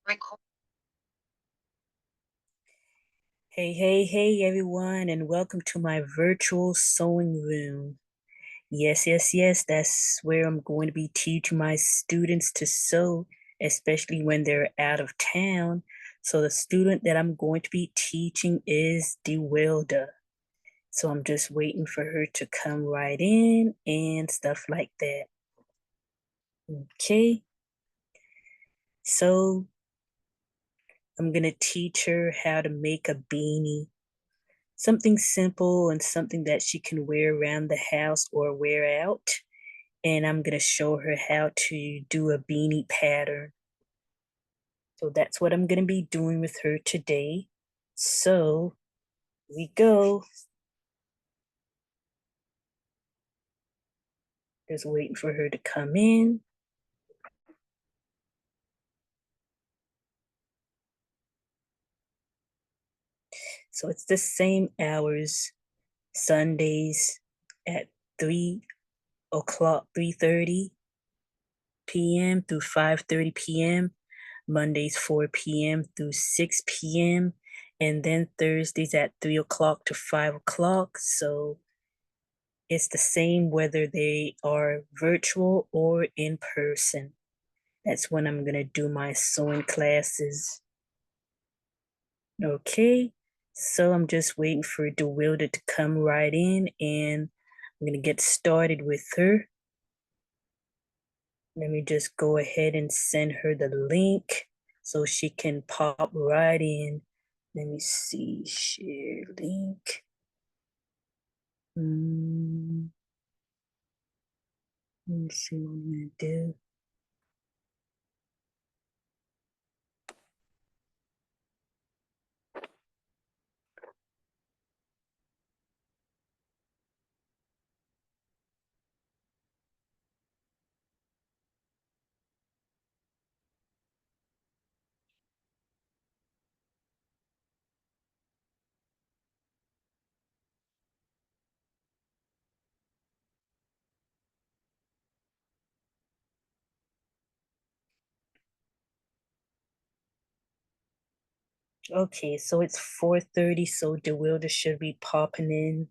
Record. Hey, everyone, and welcome to my virtual sewing room. Yes, that's where I'm going to be teaching my students to sew, especially when they're out of town. So the student that I'm going to be teaching is DeWilda. So I'm just waiting for her to come right in and stuff like that. Okay, so I'm gonna teach her how to make a beanie. Something simple and something that she can wear around the house or wear out. And I'm gonna show her how to do a beanie pattern. So that's what I'm gonna be doing with her today. So we go. Just waiting for her to come in. So it's the same hours, Sundays at 3:30 p.m. through 5:30 p.m. Mondays 4 p.m. through 6 p.m. and then Thursdays at 3 o'clock to 5 o'clock. So it's the same whether they are virtual or in person. That's when I'm gonna do my sewing classes. Okay, so I'm just waiting for DeWilda to come right in and I'm gonna get started with her. Let me just go ahead and send her the link so she can pop right in. Let me see, share link. Let me see what I'm gonna do. Okay, so it's 4:30, so DeWilda should be popping in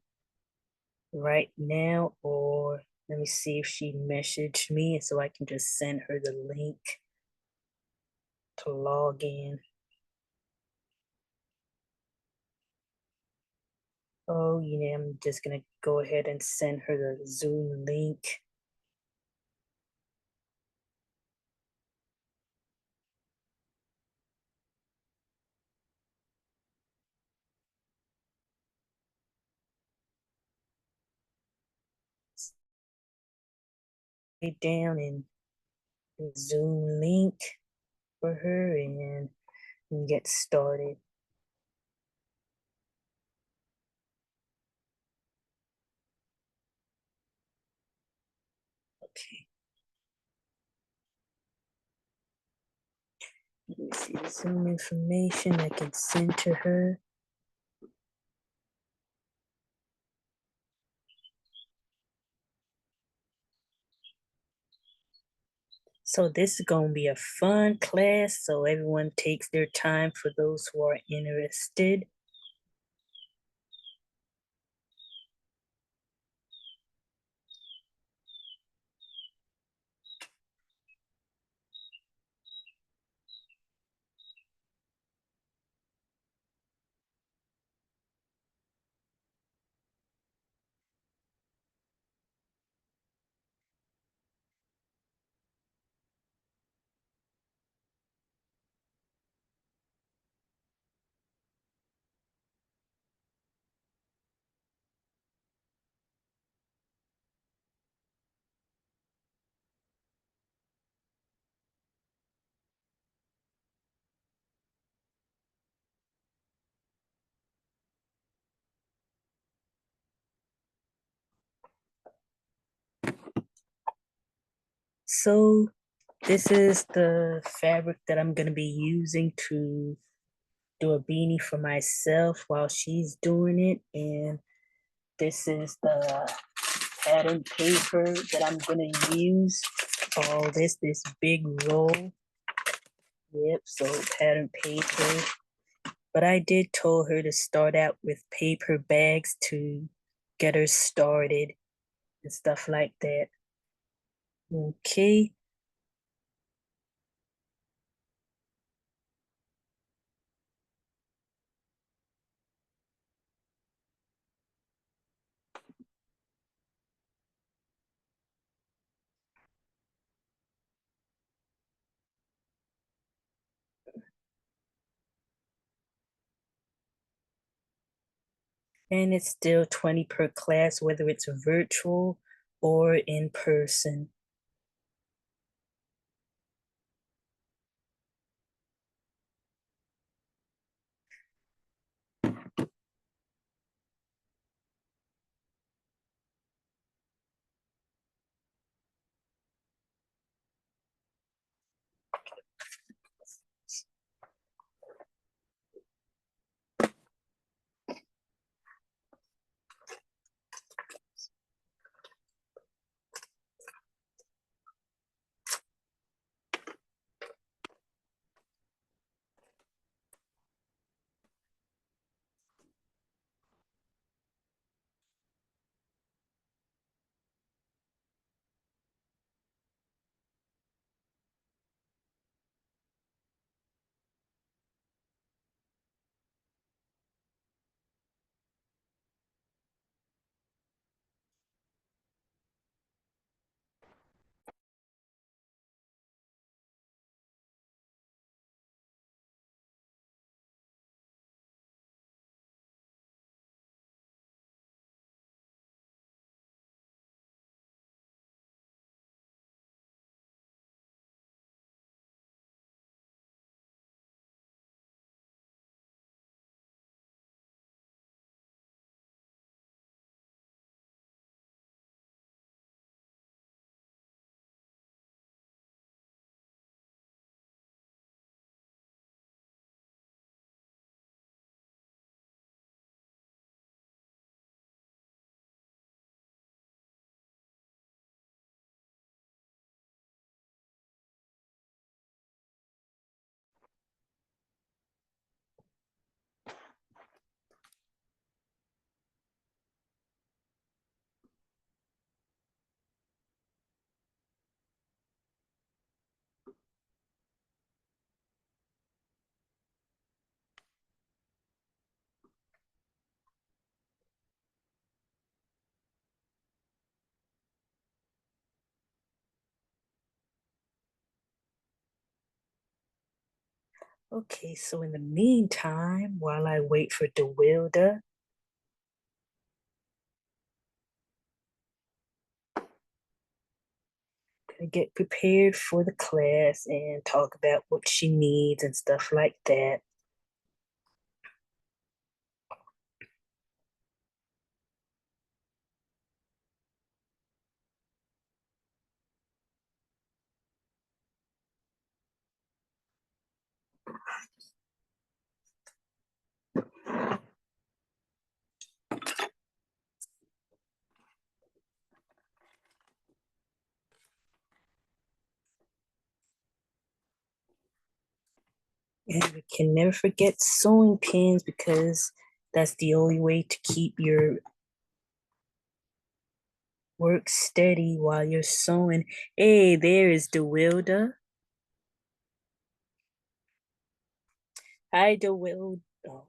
right now, or let me see if she messaged me so I can just send her the link to log in. Oh yeah, I'm just gonna go ahead and send her the Zoom link. It down in the Zoom link for her and get started. Okay. Let me see the Zoom information I can send to her. So this is going to be a fun class, so everyone takes their time for those who are interested. So this is the fabric that I'm going to be using to do a beanie for myself while she's doing it. And this is the pattern paper that I'm going to use. All this big roll. Yep, so pattern paper. But I did tell her to start out with paper bags to get her started and stuff like that. Okay. And it's still 20 per class, whether it's virtual or in person. Okay, so in the meantime, while I wait for DeWilda, gonna get prepared for the class and talk about what she needs and stuff like that. And we can never forget sewing pins because that's the only way to keep your work steady while you're sewing. Hey, there is DeWilda. Hi, DeWilda. Oh.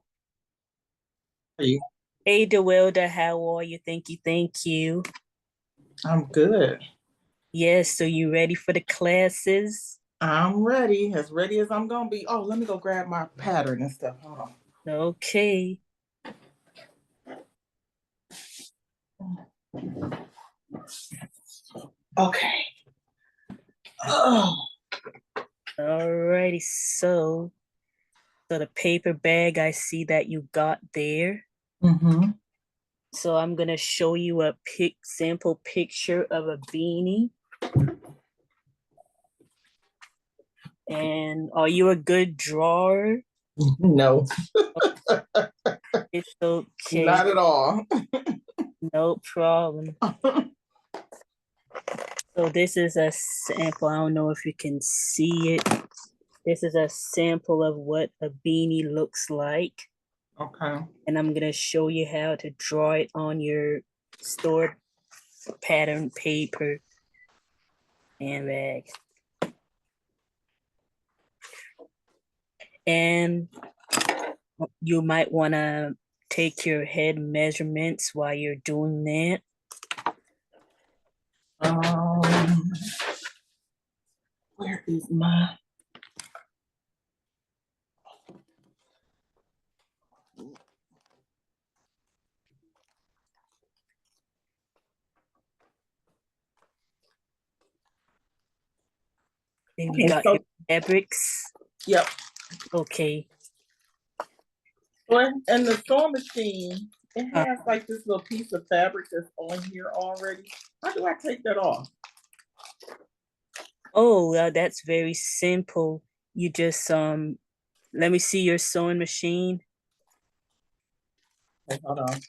You? Hey, DeWilda, how are you? Thank you, thank you. I'm good. Yes, so you ready for the classes? I'm ready as I'm gonna be. Oh, let me go grab my pattern and stuff. Hold on. Okay. Okay. Oh. Alrighty, so the paper bag I see that you got there. Mm-hmm. So I'm gonna show you a sample picture of a beanie. And are you a good drawer? No, It's okay. not at all. No problem. So this is a sample. I don't know if you can see it. This is a sample of what a beanie looks like. Okay. And I'm gonna show you how to draw it on your store pattern paper and bag. And you might want to take your head measurements while you're doing that. Where is my? Then you got your fabrics. Yep. Okay. And the sewing machine, it has like this little piece of fabric that's on here already. How do I take that off? Oh, well, that's very simple. You just let me see your sewing machine. Okay, hold on.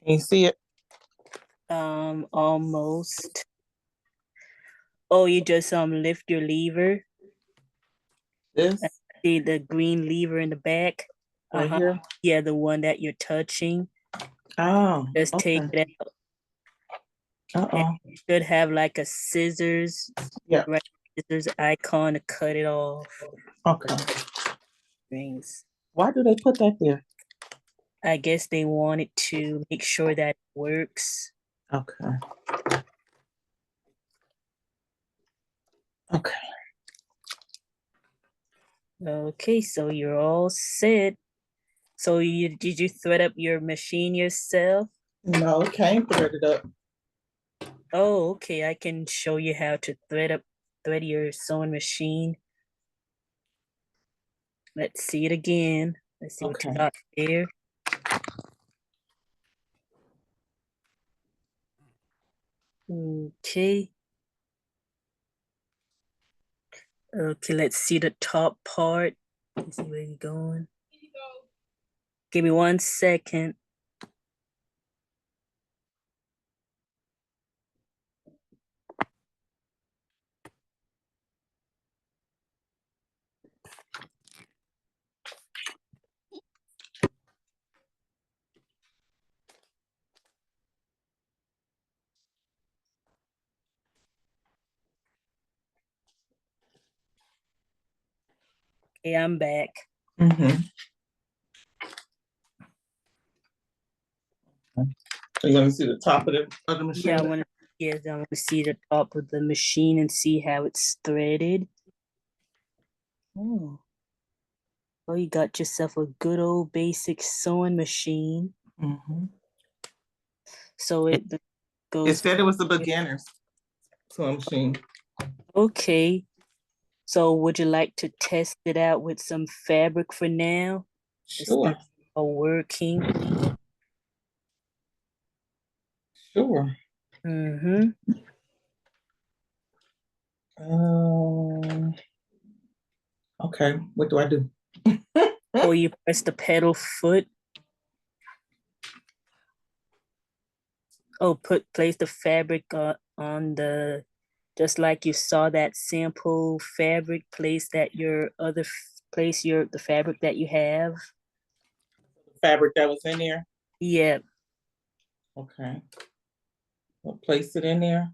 Can you see it? Almost. Oh, you just lift your lever. This See the green lever in the back? right here? Yeah, the one that you're touching. Oh. Just take it out. You should have like a scissors. Yeah. Right, scissors icon to cut it off. Okay. Things. Why do they put that there? I guess they wanted to make sure that it works. Okay. Okay. Okay, so you're all set. So did you thread up your machine yourself? No, it came threaded up. Oh, okay. I can show you how to thread your sewing machine. Let's see it again. Let's see what you got there. Okay. Okay, let's see the top part. Let's see where you're going. Give me 1 second. Okay, I'm back. Mm-hmm. So you want to see the top of the machine? Yeah, I want to see the top of the machine and see how it's threaded. Oh, you got yourself a good old basic sewing machine. Mm-hmm. So it goes. It said it was the beginner's sewing machine. Okay. So would you like to test it out with some fabric for now? Sure. Working. Sure. Mm-hmm. Okay. What do I do? Oh, you press the pedal foot. Oh, place the fabric on the, just like you saw that sample fabric. Place that the fabric that you have. Fabric that was in there. Yeah. Okay. We'll place it in there.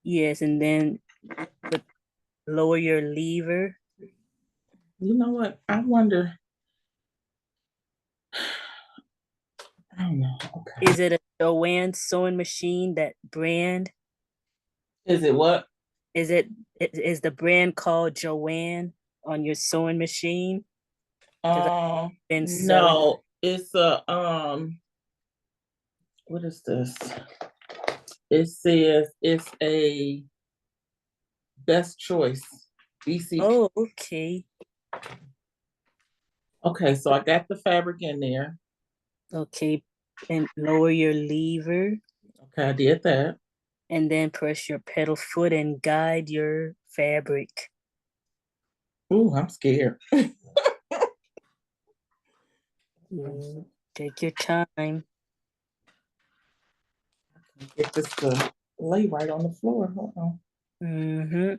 Yes, and then lower your lever. You know what? I wonder. I don't know. Okay. Is it a Joann sewing machine? That brand? Is it what? Is the brand called Joann on your sewing machine? No, it's a what is this? It says it's a Best Choice. BC. Oh, okay. Okay, so I got the fabric in there. Okay, and lower your lever. Okay, I did that. And then press your pedal foot and guide your fabric. Ooh, I'm scared. Take your time. Get this to lay right on the floor. Hold on. Mm-hmm.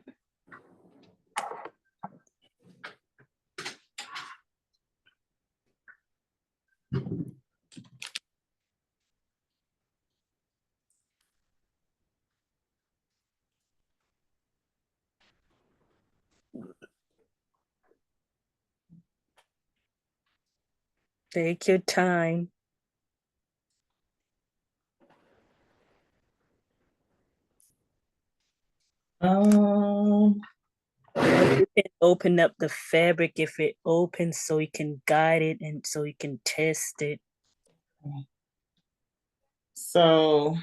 Take your time. Um, You can open up the fabric if it opens so you can guide it and so you can test it. so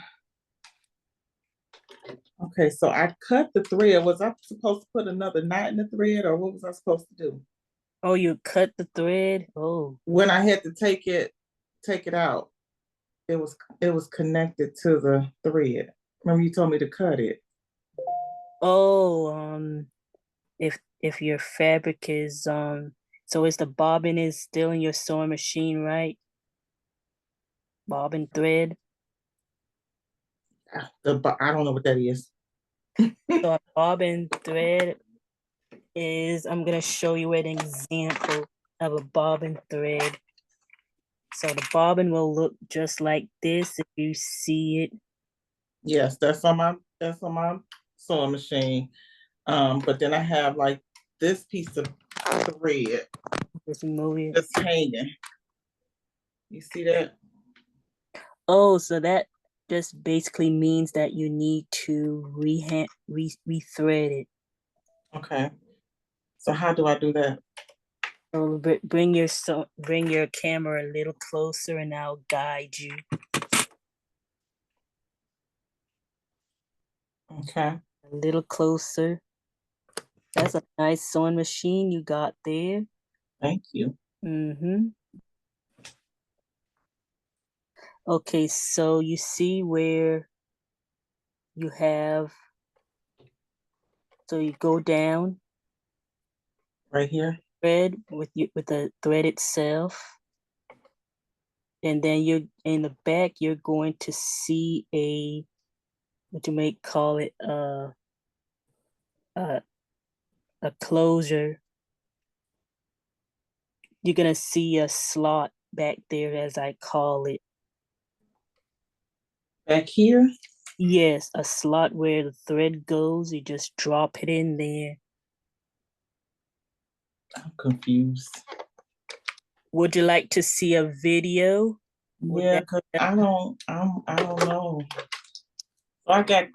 okay, so I cut the thread. Was I supposed to put another knot in the thread, or what was I supposed to do? Oh, you cut the thread? Oh. When I had to take it out, it was connected to the thread. Remember you told me to cut it. Oh, if your fabric is so is the bobbin is still in your sewing machine, right? Bobbin thread. I don't know what that is. So a bobbin thread is, I'm gonna show you an example of a bobbin thread. So the bobbin will look just like this if you see it. Yes, that's on my sewing machine. But then I have like this piece of thread Just move it. that's hanging. You see that? Oh, so that just basically means that you need to rethread it. Okay. So how do I do that? So bring your camera a little closer, and I'll guide you. Okay. A little closer. That's a nice sewing machine you got there. Thank you. Mm-hmm. Okay, so you see where you have, so you go down, Right here. thread with the thread itself, and then you're in the back. You're going to see a, what you may call it, a a closure. You're gonna see a slot back there, as I call it. Back here. Yes, a slot where the thread goes. You just drop it in there. I'm confused. Would you like to see a video? Would Yeah, that, cause I don't know. So I got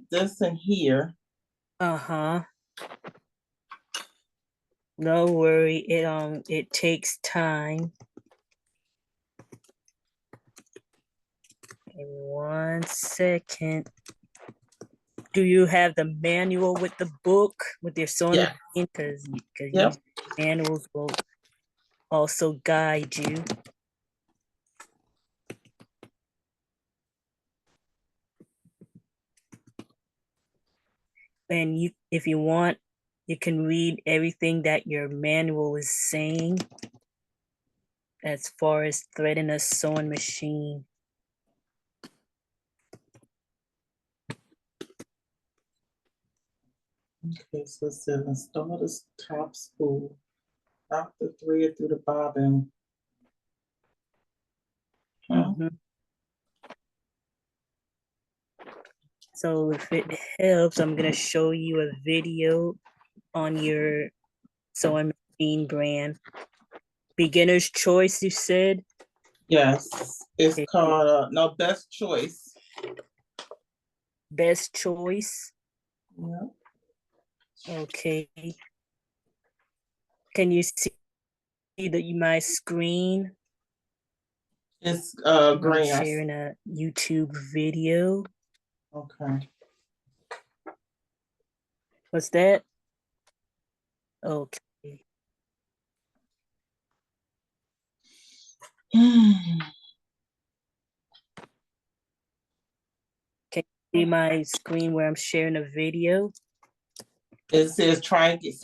this in here. uh-huh. No worry. It takes time. Give me 1 second. Do you have the manual with the book with your sewing Yeah. machine? Because Yep. manuals will also guide you. And if you want, you can read everything that your manual is saying as far as threading a sewing machine. Okay, so it says install the top spool. Knock the thread through the bobbin. Huh? Mhm. So if it helps, I'm gonna show you a video on your sewing machine brand. Beginner's choice, you said? Yes, it's Okay. called no best choice. Best choice. Yeah. Okay. Can you see my screen? It's I'm green. sharing a YouTube video. Okay. What's that? Okay. Can you see my screen where I'm sharing a video? It says try and get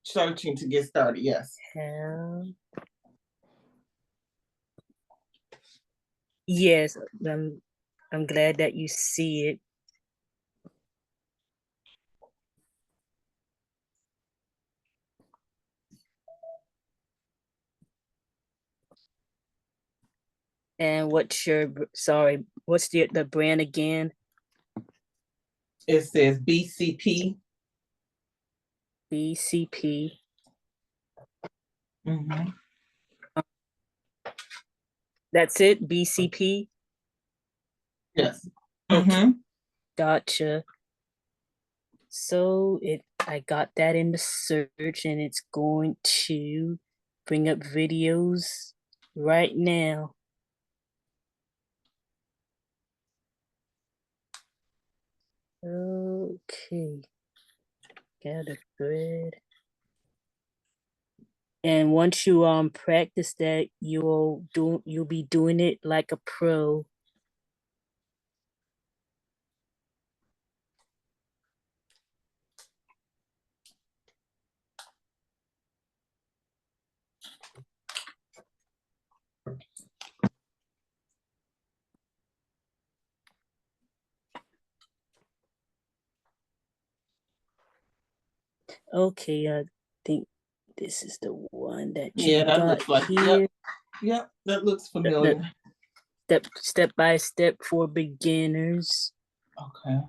searching to get started. Yes. Yes. I'm glad that you see it. And what's the brand again? It says BCP. BCP. Mm-hmm. That's it, BCP? Yes. Okay, Mm-hmm. gotcha. So I got that in the search and it's going to bring up videos right now. Okay. Got a thread. And once you practice that, you'll be doing it like a pro. Okay, I think this is the one that you Yeah, that got looks like here. Yep, that looks The familiar. step by step for beginners. Okay.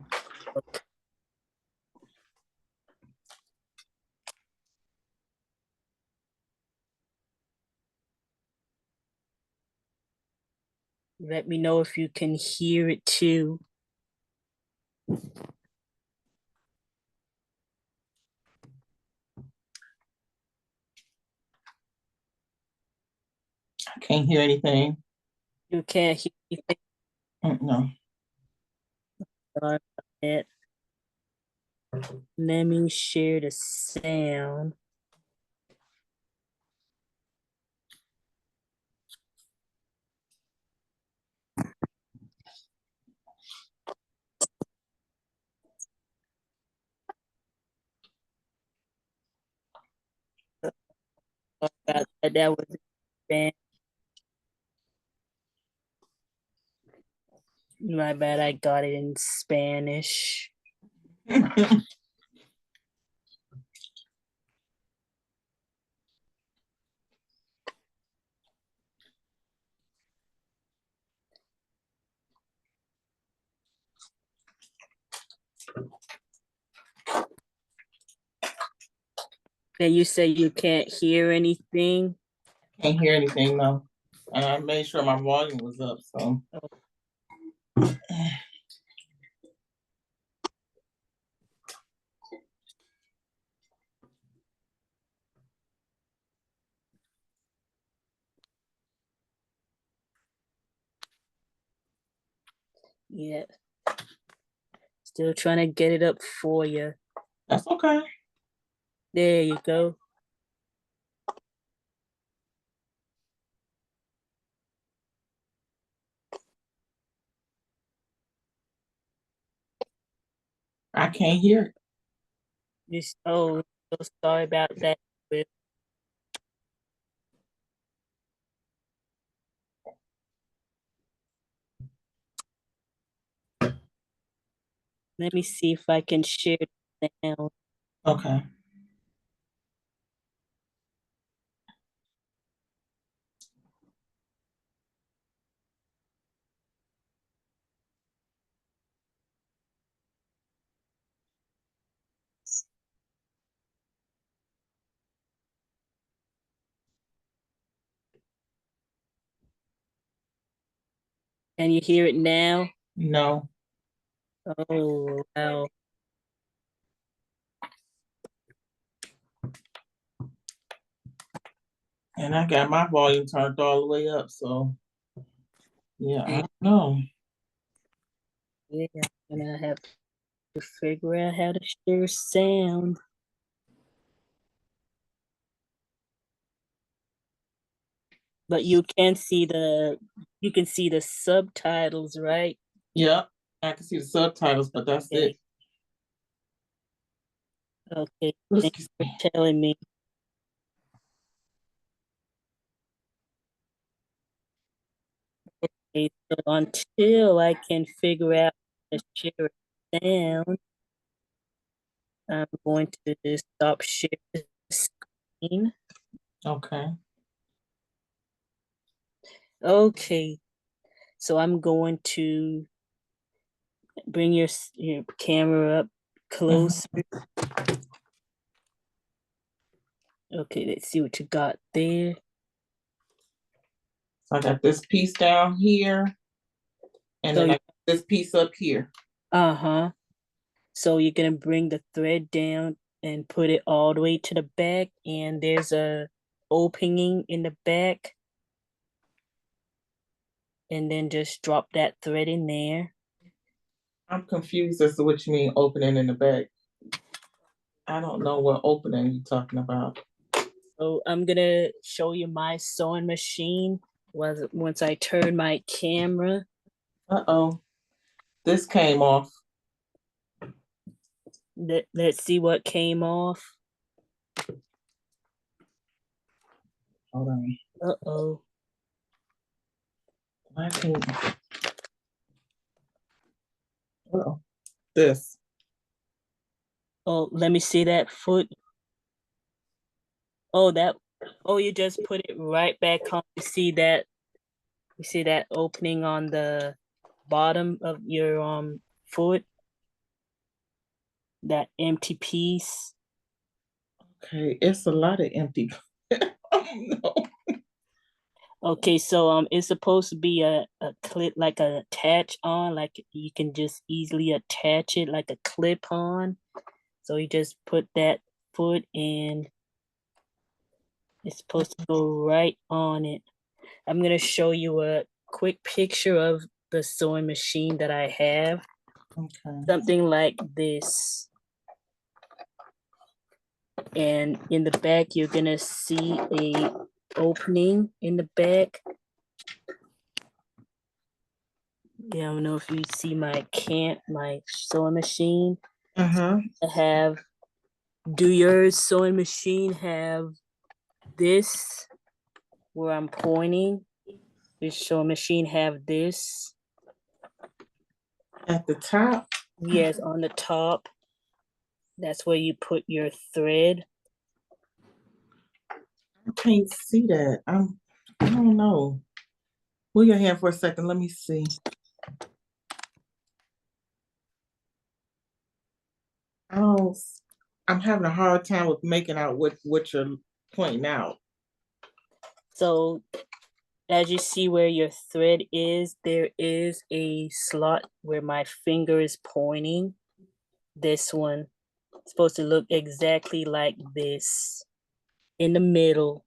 Let me know if you can hear it too. I can't hear anything. You can't hear anything. No. Sorry about that. Let me share the sound. That was bad. My bad, I got it in Spanish. And you say you can't hear anything? Can't hear anything though. And I made sure my volume was up, so. Yeah. Still trying to get it up for you. That's okay. There you go. I can't hear it. So sorry about that. Let me see if I can share the sound. Okay. Can you hear it now? No. Oh, wow. And I got my volume turned all the way up, so yeah, I don't know. Yeah, I'm gonna have to figure out how to share sound. But you can see the subtitles, right? Yep, I can see the subtitles, but that's Okay. it. Okay. Thank Excuse you me. for telling me. Okay, so until I can figure out the share it down, I'm going to stop sharing the screen. Okay. Okay, so I'm going to bring your camera up closer. Okay, let's see what you got there. So I got this piece down here, and So then I got this piece up here. uh-huh. So you're gonna bring the thread down and put it all the way to the back, and there's a opening in the back, and then just drop that thread in there. I'm confused as to what you mean opening in the back. I don't know what opening you're talking about. So I'm gonna show you my sewing machine once I turn my camera. Uh-oh. This came off. Let's see what came off. Hold on. Uh-oh. I can't. Uh-oh. This. Oh, let me see that foot. Oh, you just put it right back on. You see that opening on the bottom of your foot? That empty piece. Okay, it's a lot of empty. Oh no. Okay, so it's supposed to be a clip, like a attach on, like you can just easily attach it like a clip on. So you just put that foot in. It's supposed to go right on it. I'm gonna show you a quick picture of the sewing machine that I have. Okay. Something like this. And in the back, you're gonna see a opening in the back. Yeah, I don't know if you see my sewing machine. Uh-huh. Do your sewing machine have this where I'm pointing? Your sewing machine have this? At the top. Yes, on the top. That's where you put your thread. I can't see that. I don't know. Move your hand for a second. Let me see. Oh, I'm having a hard time with making out what you're pointing out. So as you see where your thread is, there is a slot where my finger is pointing. This one. It's supposed to look exactly like this in the middle.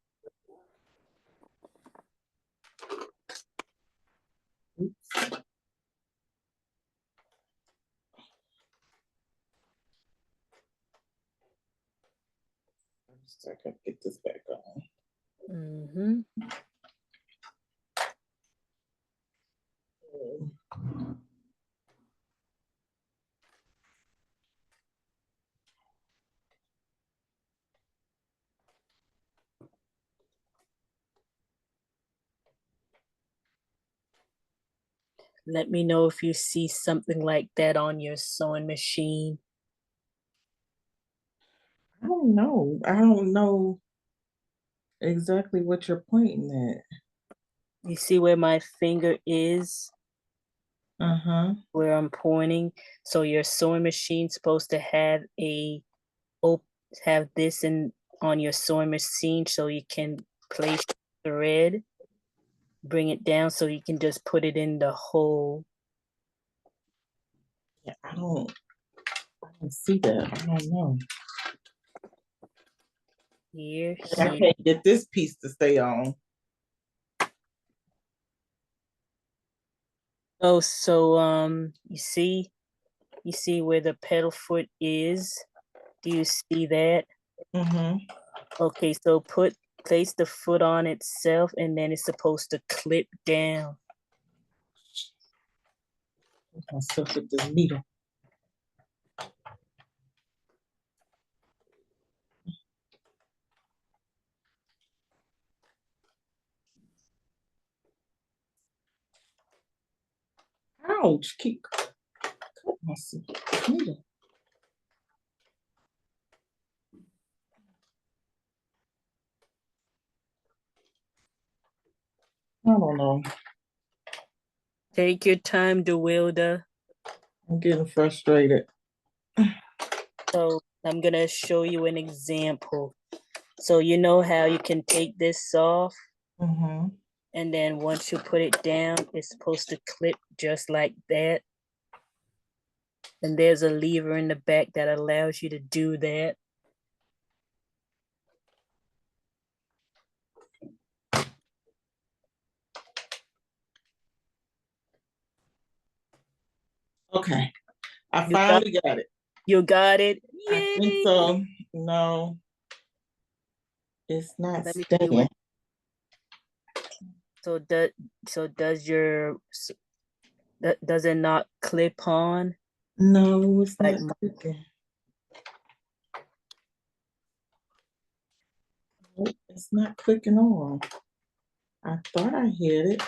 So I can get this back on. Mm-hmm. Let me know if you see something like that on your sewing machine. I don't know. I don't know exactly what you're pointing at. You see where my finger is, Uh-huh. where I'm pointing? So your sewing machine's supposed to have have this in on your sewing machine so you can place the thread, bring it down so you can just put it in the hole. Yeah, I don't see that. I don't know. Here, I here. can't get this piece to stay on. Oh, so you see where the pedal foot is? Do you see that? Mm-hmm. Okay, so place the foot on itself and then it's supposed to clip down. Myself with this needle. ouch, keep cutting myself. I don't know. Take your time, DeWilda. I'm getting frustrated. So I'm gonna show you an example. So you know how you can take this off, Mm-hmm. and then once you put it down, it's supposed to clip just like that. And there's a lever in the back that allows you to do that. Okay. I You got, finally got it. you got it. I think Yay! so. No, it's not Let me see staying. what. So does your does it not clip on? No, it's Like not clicking. Nope, it's not clicking on. I thought I hit it.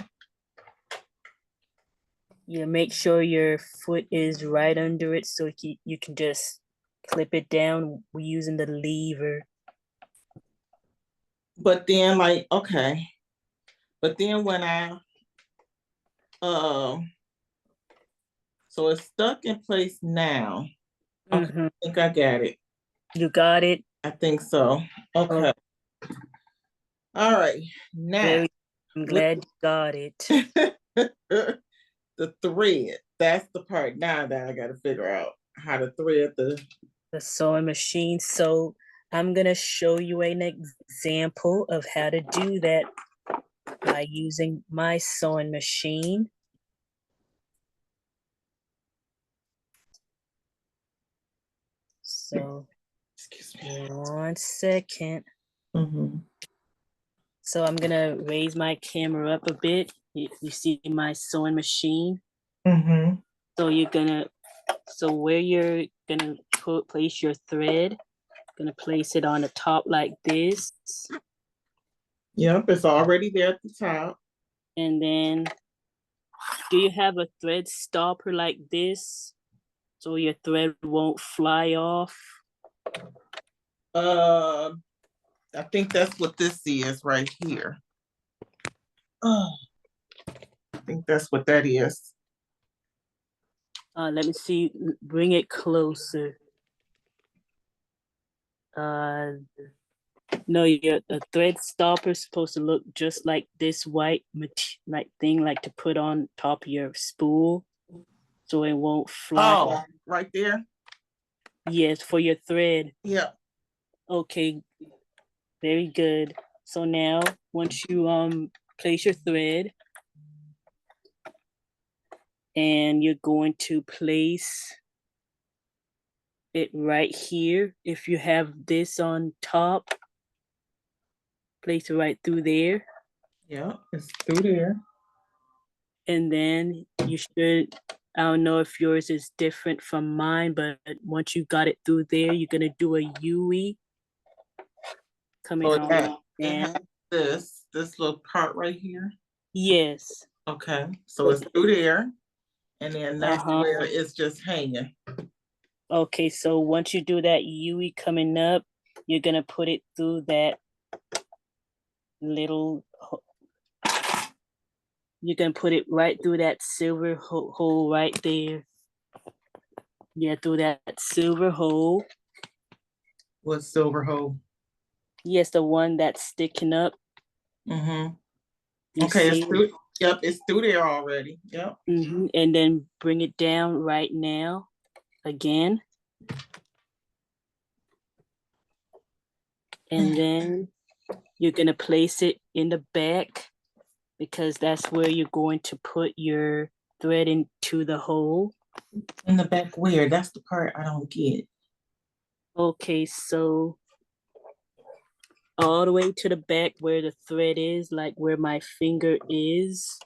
you make sure your foot is right under it so you can just clip it down using the lever. But then like, okay. But then when so it's stuck in place now. Okay, Mhm. I think I got it. You got it. I think so. Okay. All right. Now I'm with glad you got it. the thread. That's the part now that I gotta figure out how to thread the The sewing machine. So I'm gonna show you an example of how to do that by using my sewing machine. So excuse me. 1 second. Mm-hmm. So I'm gonna raise my camera up a bit. You see my sewing machine. Mm-hmm. So where you're gonna place your thread, gonna place it on the top like this, Yep, it's already there at the top. and then do you have a thread stopper like this so your thread won't fly off? Uh, I think that's what this is right here. Oh, I think that's what that is. Let me see. Bring it closer. Uh, no, your a thread stopper is supposed to look just like this white like thing, like to put on top of your spool, so it won't fly. Oh, right there. Yes, for your thread. Yeah. Okay, very good. So now, once you place your thread, and you're going to place it right here. If you have this on top, place it right through there. Yeah, it's through there. And then you should, I don't know if yours is different from mine, but once you got it through there, you're gonna do a UE coming So on it has down. this little part right here. Yes. Okay, so it's through there, and then that's Uh-huh. where it's just hanging. Okay, so once you do that UE coming up, you're gonna put it through that little, you can put it right through that silver hole right there. Yeah, through that silver hole. What silver hole? Yes, the one that's sticking up. Mm-hmm. You Okay, see? it's through. Yep, it's through there already. Yep. And then bring it down right now again. And then you're going to place it in the back because that's where you're going to put your thread into the hole. In the back where? That's the part I don't get. Okay, so all the way to the back where the thread is, like where my finger is.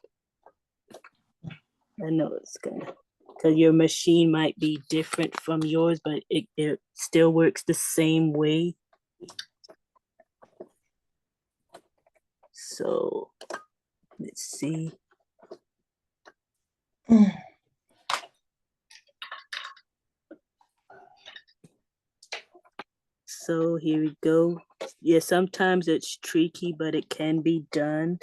I know it's gonna, because your machine might be different from yours, but it still works the same way. So let's see. So here we go. Yeah, sometimes it's tricky, but it can be done.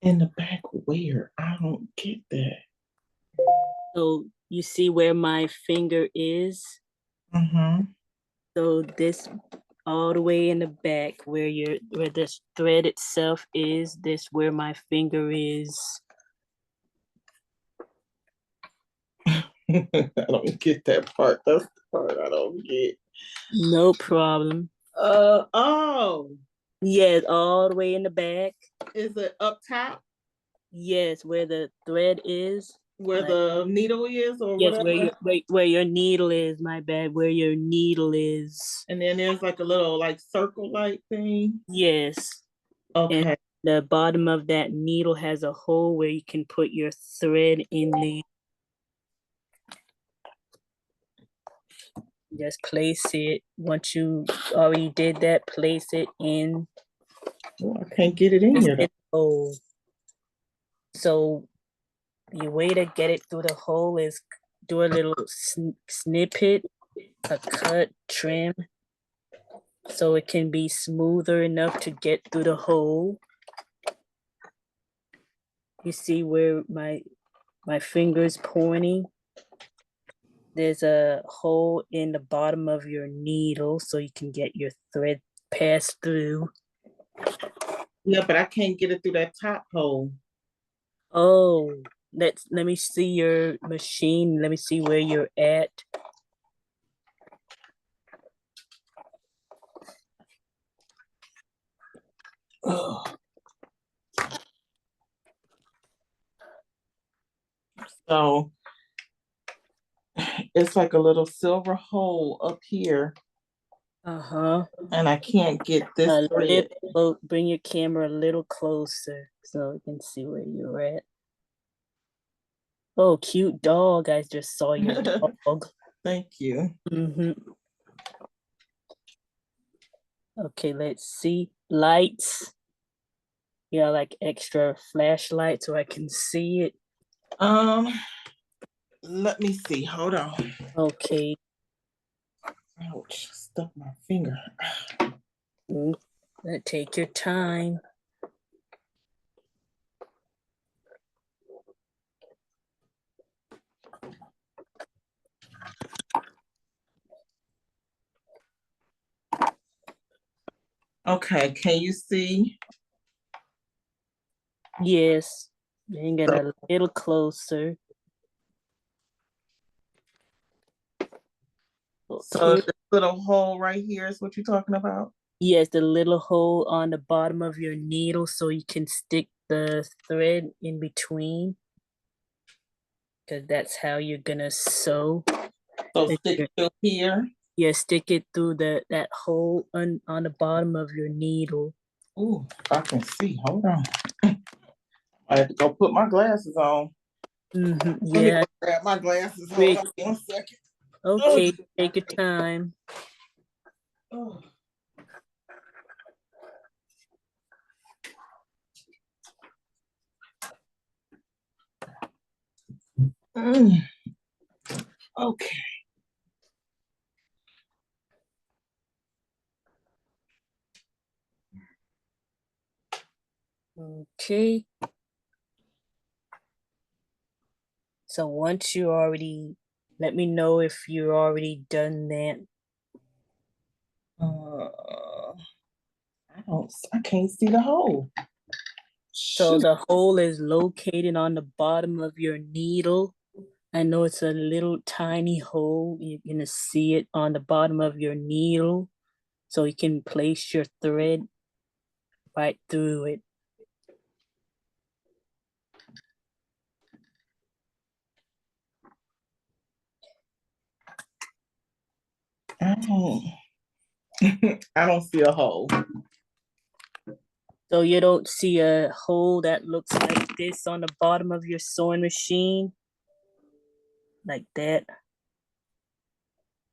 In the back where? I don't get that. So you see where my finger is? Mm-hmm. So this all the way in the back where this thread itself is, this where my finger is. I don't get that part. That's the part I don't get. No problem. Oh, Yes, all the way in the back. is it up top Yes, where the thread is. where the needle is or Yes, whatever? where your needle is, my bad, where your needle is. And then there's like a little like circle like thing. Yes. And Okay. the bottom of that needle has a hole where you can put your thread in there. Just place it. Once you already did that, place it in Oh, I can't get it in here. the hole. So the way to get it through the hole is do a little snippet, a cut, trim, so it can be smoother enough to get through the hole. You see where my finger's pointing? There's a hole in the bottom of your needle so you can get your thread passed through. Yeah, but I can't get it through that top hole. Oh, let me see your machine. Let me see where you're at. Oh. So it's like a little silver hole up here, Uh-huh. and I can't get this thread. Bring your camera a little closer so you can see where you're at. Oh, cute dog. I just saw your dog. Thank you. Okay, let's see. Lights. Yeah, like extra flashlight so I can see it. Let me see. Hold on. Okay. Ouch, stuck my finger. Take your time. Okay, can you see? Yes. Bring it a little closer. So this little hole right here is what you're talking about? Yes, the little hole on the bottom of your needle so you can stick the thread in between. Because that's how you're gonna sew. So stick it through here. Yeah, stick it through that hole on the bottom of your needle. Ooh, I can see. Hold on. I have to go put my glasses on. Yeah. Let me go grab my glasses. Hold on 1 second. Okay, take your time. Oh. Okay. Okay. So once you already, let me know if you already done that. I can't see the hole. So the hole is located on the bottom of your needle. I know it's a little tiny hole. You're gonna see it on the bottom of your needle. So you can place your thread right through it. I don't see a hole. So you don't see a hole that looks like this on the bottom of your sewing machine? Like that.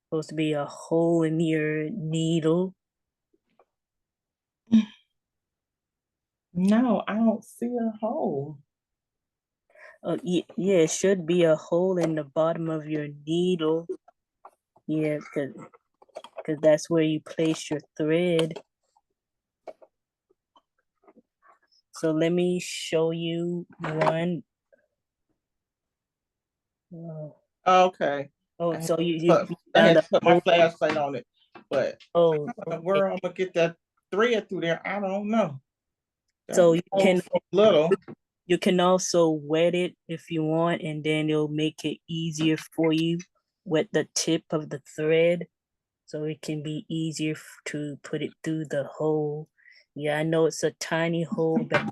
Supposed to be a hole in your needle. No, I don't see a hole. Yeah, it should be a hole in the bottom of your needle. Yeah, because that's where you place your thread. So let me show you one. Oh, Okay. oh, I had so put, you I found had a to put my hole. flashlight on it, but Oh, how in the okay. world I'm gonna get that thread through there? I don't know. That So hole's so little. you can also wet it if you want, and then it'll make it easier for you. Wet the tip of the thread, so it can be easier to put it through the hole. Yeah, I know it's a tiny hole, but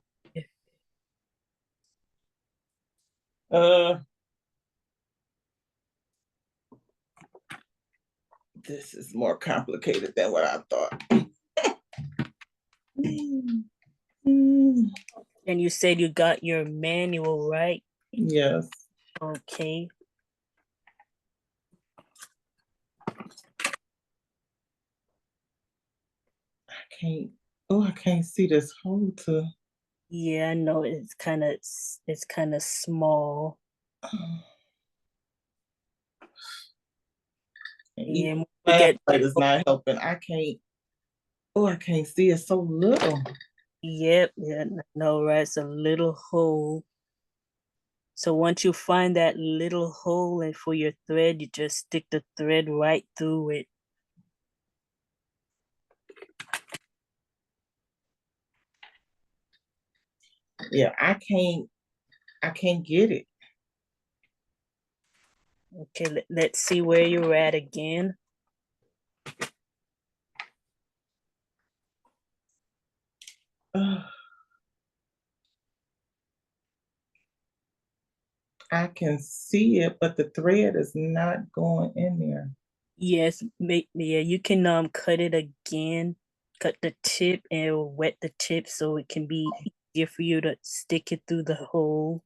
Uh, this is more complicated than what I thought. and you said you got your manual, right? Yes. Okay. I can't. Oh, I can't see this hole to. Yeah, I know it's kind of small. Yeah, Even when you get flashlight is not helping. I can't. Oh, I can't see. It's so little. yep, yeah, no, right. It's a little hole. So once you find that little hole and for your thread, you just stick the thread right through it. Yeah, I can't. I can't get it. Okay, let's see where you're at again. I can see it, but the thread is not going in there. Yes, yeah, you can cut it again, cut the tip and wet the tip so it can be easier for you to stick it through the hole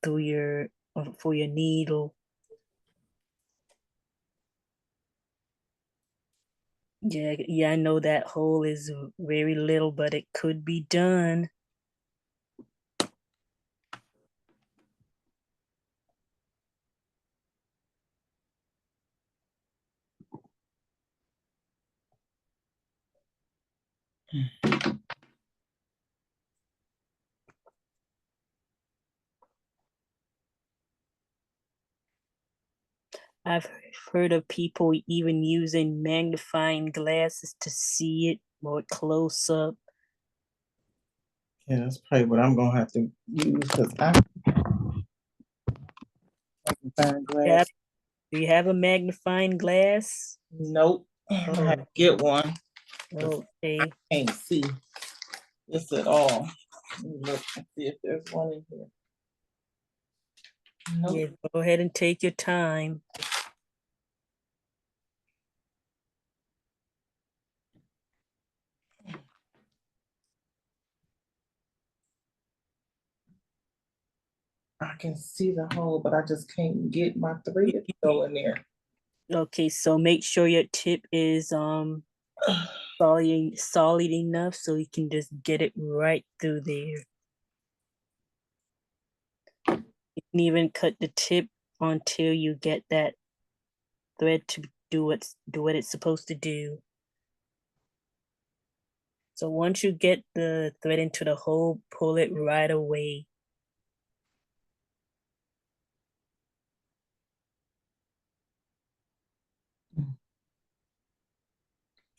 through your for your needle. Yeah, yeah, I know that hole is very little, but it could be done. I've heard of people even using magnifying glasses to see it more close up. Yeah, that's probably what I'm gonna have to use because I can find Yeah, glass. do you have a magnifying glass? Nope. I'm gonna have to Oh, get one. okay. Can't see this at all. Let me look and see if there's one in here. Nope. Yeah, go ahead and take your time. I can see the hole, but I just can't get my thread to go in there. Okay, so make sure your tip is solid enough so you can just get it right through there. You can even cut the tip until you get that thread to do what it's supposed to do. So once you get the thread into the hole, pull it right away.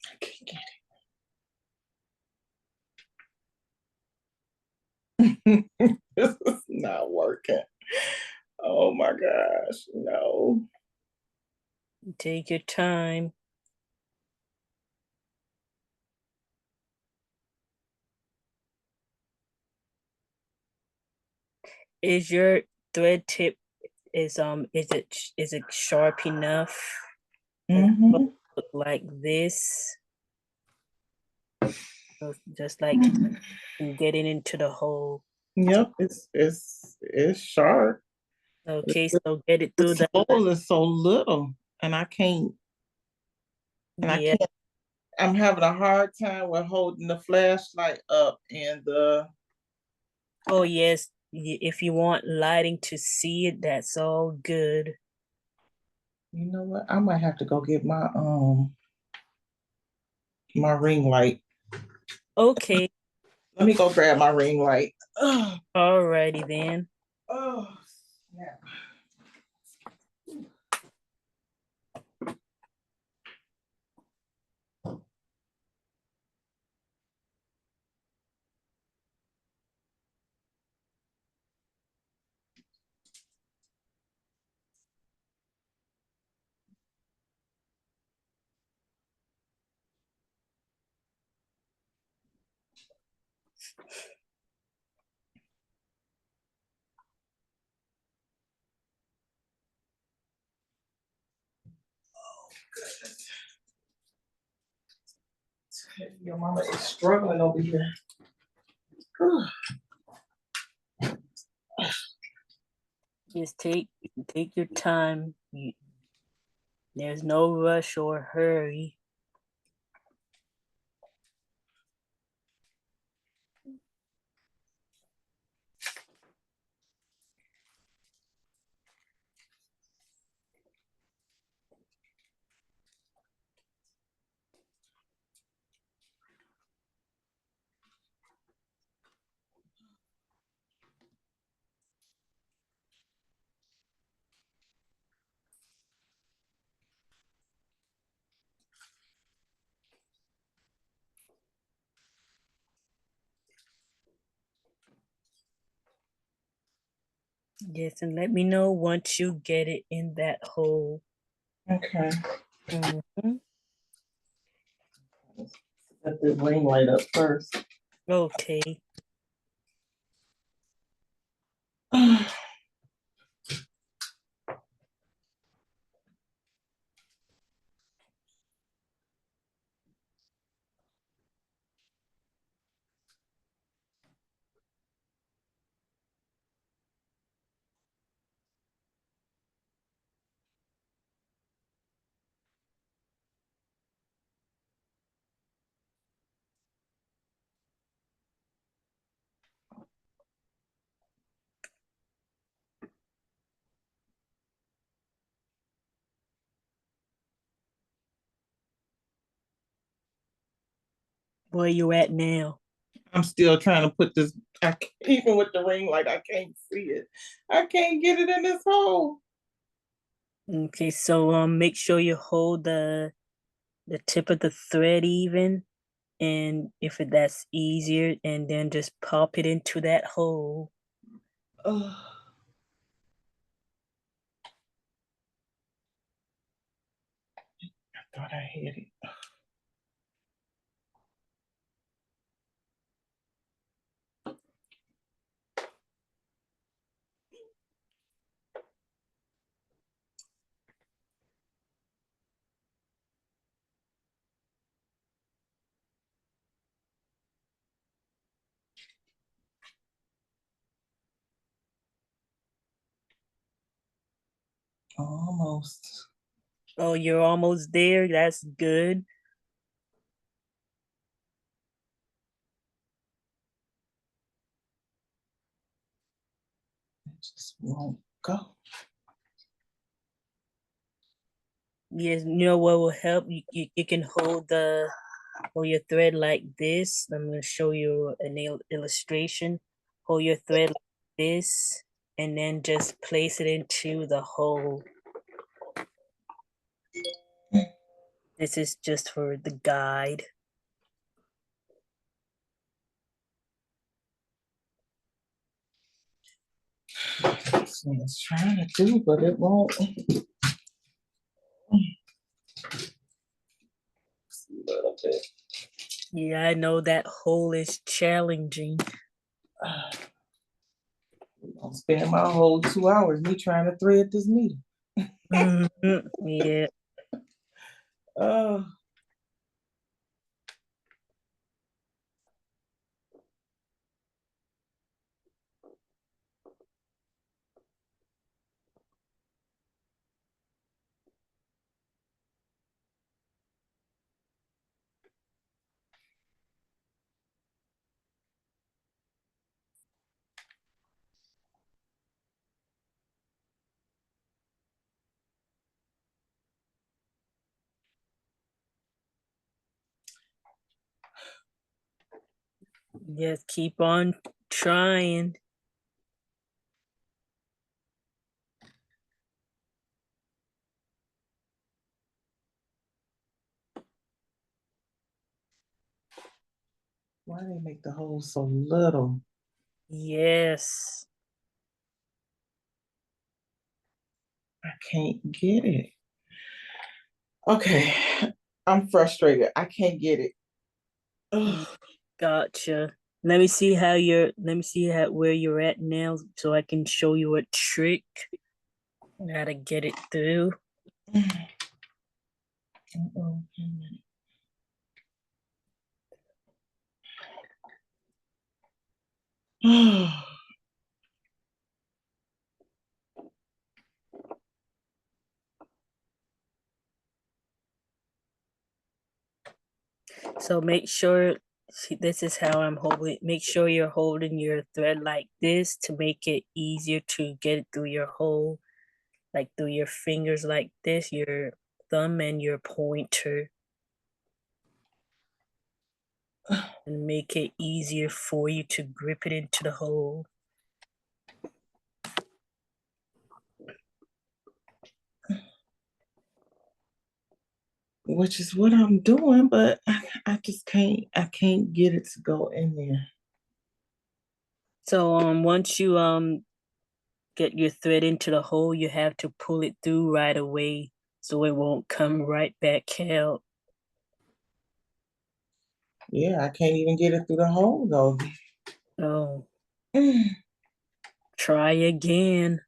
I can't get it. This is not working. Oh my gosh, no. Take your time. Is your thread tip is it sharp enough? Does it Mm-hmm. look like this? So just like getting into the hole. Yep, it's sharp. Okay, so get it through This the hole is so little, and I can't. And I yeah. can't. I'm having a hard time with holding the flashlight up and the. Oh yes, If you want lighting to see it, that's all good. You know what? I might have to go get my ring light. Okay, Let me go grab my ring light. Oh, alrighty then. oh, snap. Your mama is struggling over here. Just take your time. There's no rush or hurry. Yes, and let me know once you get it in that hole. Okay. Mhm. Set this ring light up first. Okay. Where you at now? I'm still trying to put this, even with the ring light, I can't see it. I can't get it in this hole. Okay, so make sure you hold the tip of the thread even, and if that's easier, and then just pop it into that hole. Oh, I thought I had it. Almost. Oh, you're almost there. That's good. It just won't go. Yes, you know what will help? You can hold your thread like this. I'm gonna show you an illustration. Hold your thread like this, and then just place it into the hole. This is just for the guide. That's what it's trying to do, but it won't. A little bit. Yeah, I know that hole is challenging. I'll spend my whole 2 hours me trying to thread this needle. Yeah. Oh, Just keep on trying. Why they make the hole so little? Yes. I can't get it. Okay, I'm frustrated. I can't get it. Ugh. Gotcha. Let me see where you're at now so I can show you a trick on how to get it through. Uh-oh. So make sure, see, this is how I'm holding. Make sure you're holding your thread like this to make it easier to get it through your hole, like through your fingers like this, your thumb and your pointer, and make it easier for you to grip it into the hole. Which is what I'm doing, but I just can't get it to go in there. So once you get your thread into the hole, you have to pull it through right away so it won't come right back out. Yeah, I can't even get it through the hole though. Oh, try again.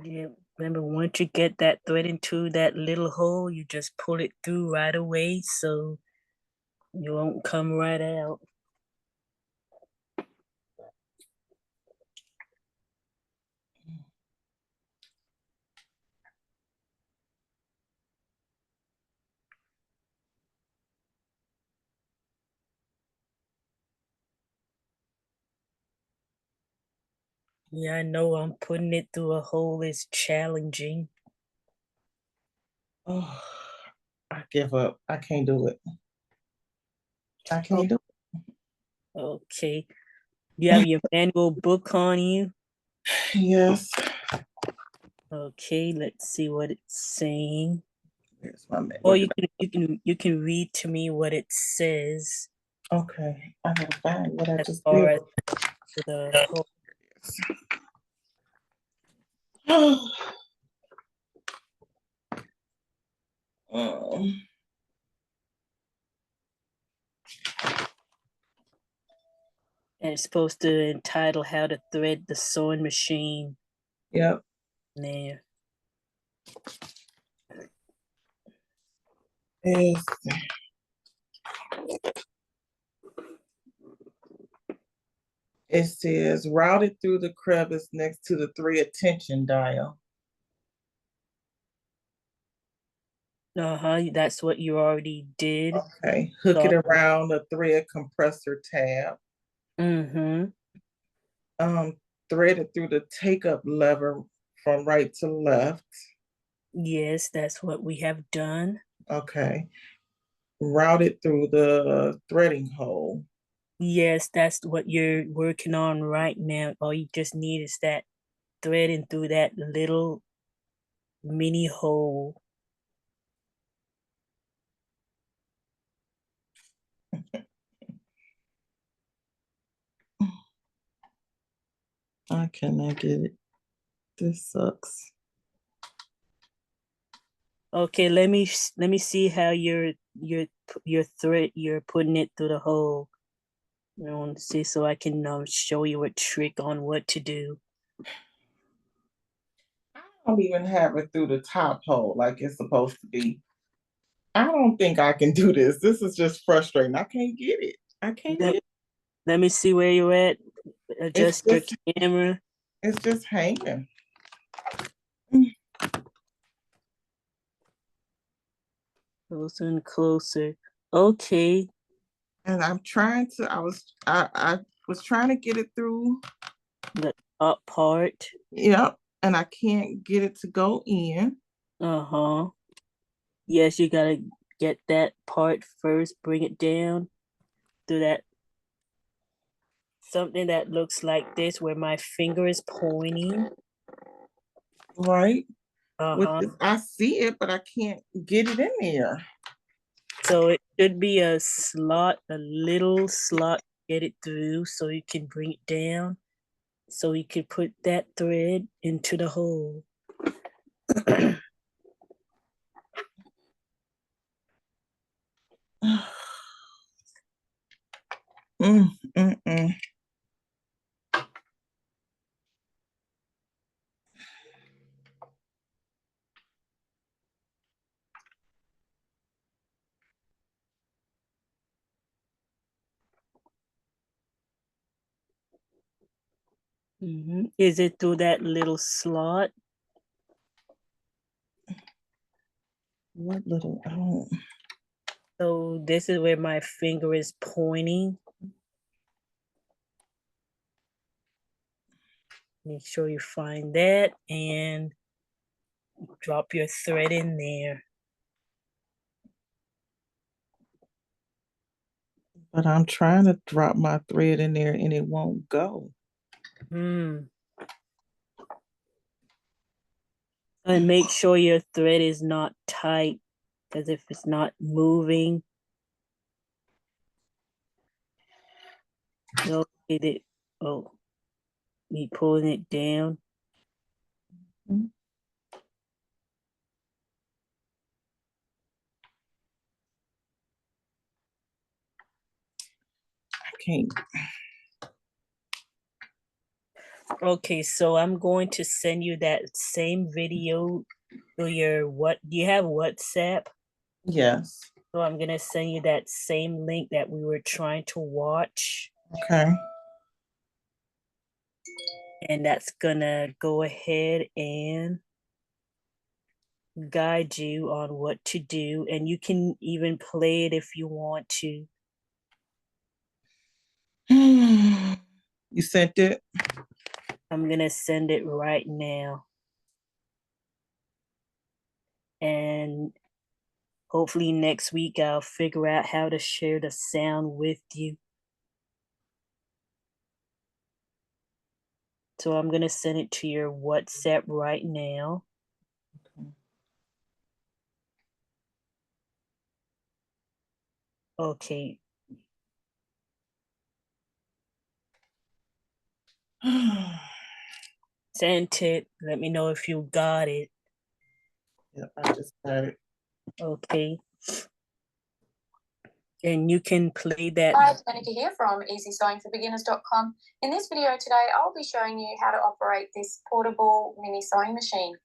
Yeah, remember once you get that thread into that little hole, you just pull it through right away so you won't come right out. Yeah, I know I'm putting it through a hole is challenging. Oh, I give up. I can't do it. I Oh, can't do okay. You have your manual book on you? it. Yes. Okay, let's see what it's saying. Here's my man. Or you can read to me what it says Okay, I gotta find what I as just far did. as the hole. Um, And it's supposed to entitle How to Thread the Sewing Machine yep. there. It's, it says routed through the crevice next to the 3 attention dial. Uh-huh, that's what you already did. Okay, hook it So, around the thread compressor tab. mm-hmm. Um, thread it through the take up lever from right to left. Yes, that's what we have done. Okay, route it through the threading hole. Yes, that's what you're working on right now. All you just need is that threading through that little mini hole. I cannot get it. This sucks. Okay, let me see how your thread you're putting it through the hole. I want to see so I can show you a trick on what to do. I don't even have it through the top hole like it's supposed to be. I don't think I can do this. This is just frustrating. I can't get it. I can't Let, get it. let me see where you're at. It's Adjust your just camera. it's just hanging. Closer and closer. Okay. And I'm trying to I was trying to get it through. The up part. Yep. And I can't get it to go in. Uh-huh. Yes, you gotta get that part first, bring it down through that something that looks like this where my finger is pointing. Right. With Uh-huh. this, I see it, but I can't get it in there. So it should be a slot, a little slot, get it through so you can bring it down. So you can put that thread into the hole. Mm, mm, mm. Is it through that little slot? What little? I don't. So this is where my finger is pointing. Make sure you find that and drop your thread in there. But I'm trying to drop my thread in there and it won't go. And make sure your thread is not tight, because if it's not moving, you'll get it. Oh, me pulling it down. I can't. Okay, so I'm going to send you that same video to your what? Do you have WhatsApp? Yes. So I'm gonna send you that same link that we were trying to watch, Okay. and that's gonna go ahead and guide you on what to do, and you can even play it if you want to. You sent it? I'm gonna send it right now, and hopefully next week I'll figure out how to share the sound with you. So I'm gonna send it to your WhatsApp right now. Okay. Sent it. Let me know if you got it. Yep, I just got it. Okay. And you can play that. Hi, it's Monica here from easysewingforbeginners.com. In this video today, I'll be showing you how to operate this portable mini sewing machine.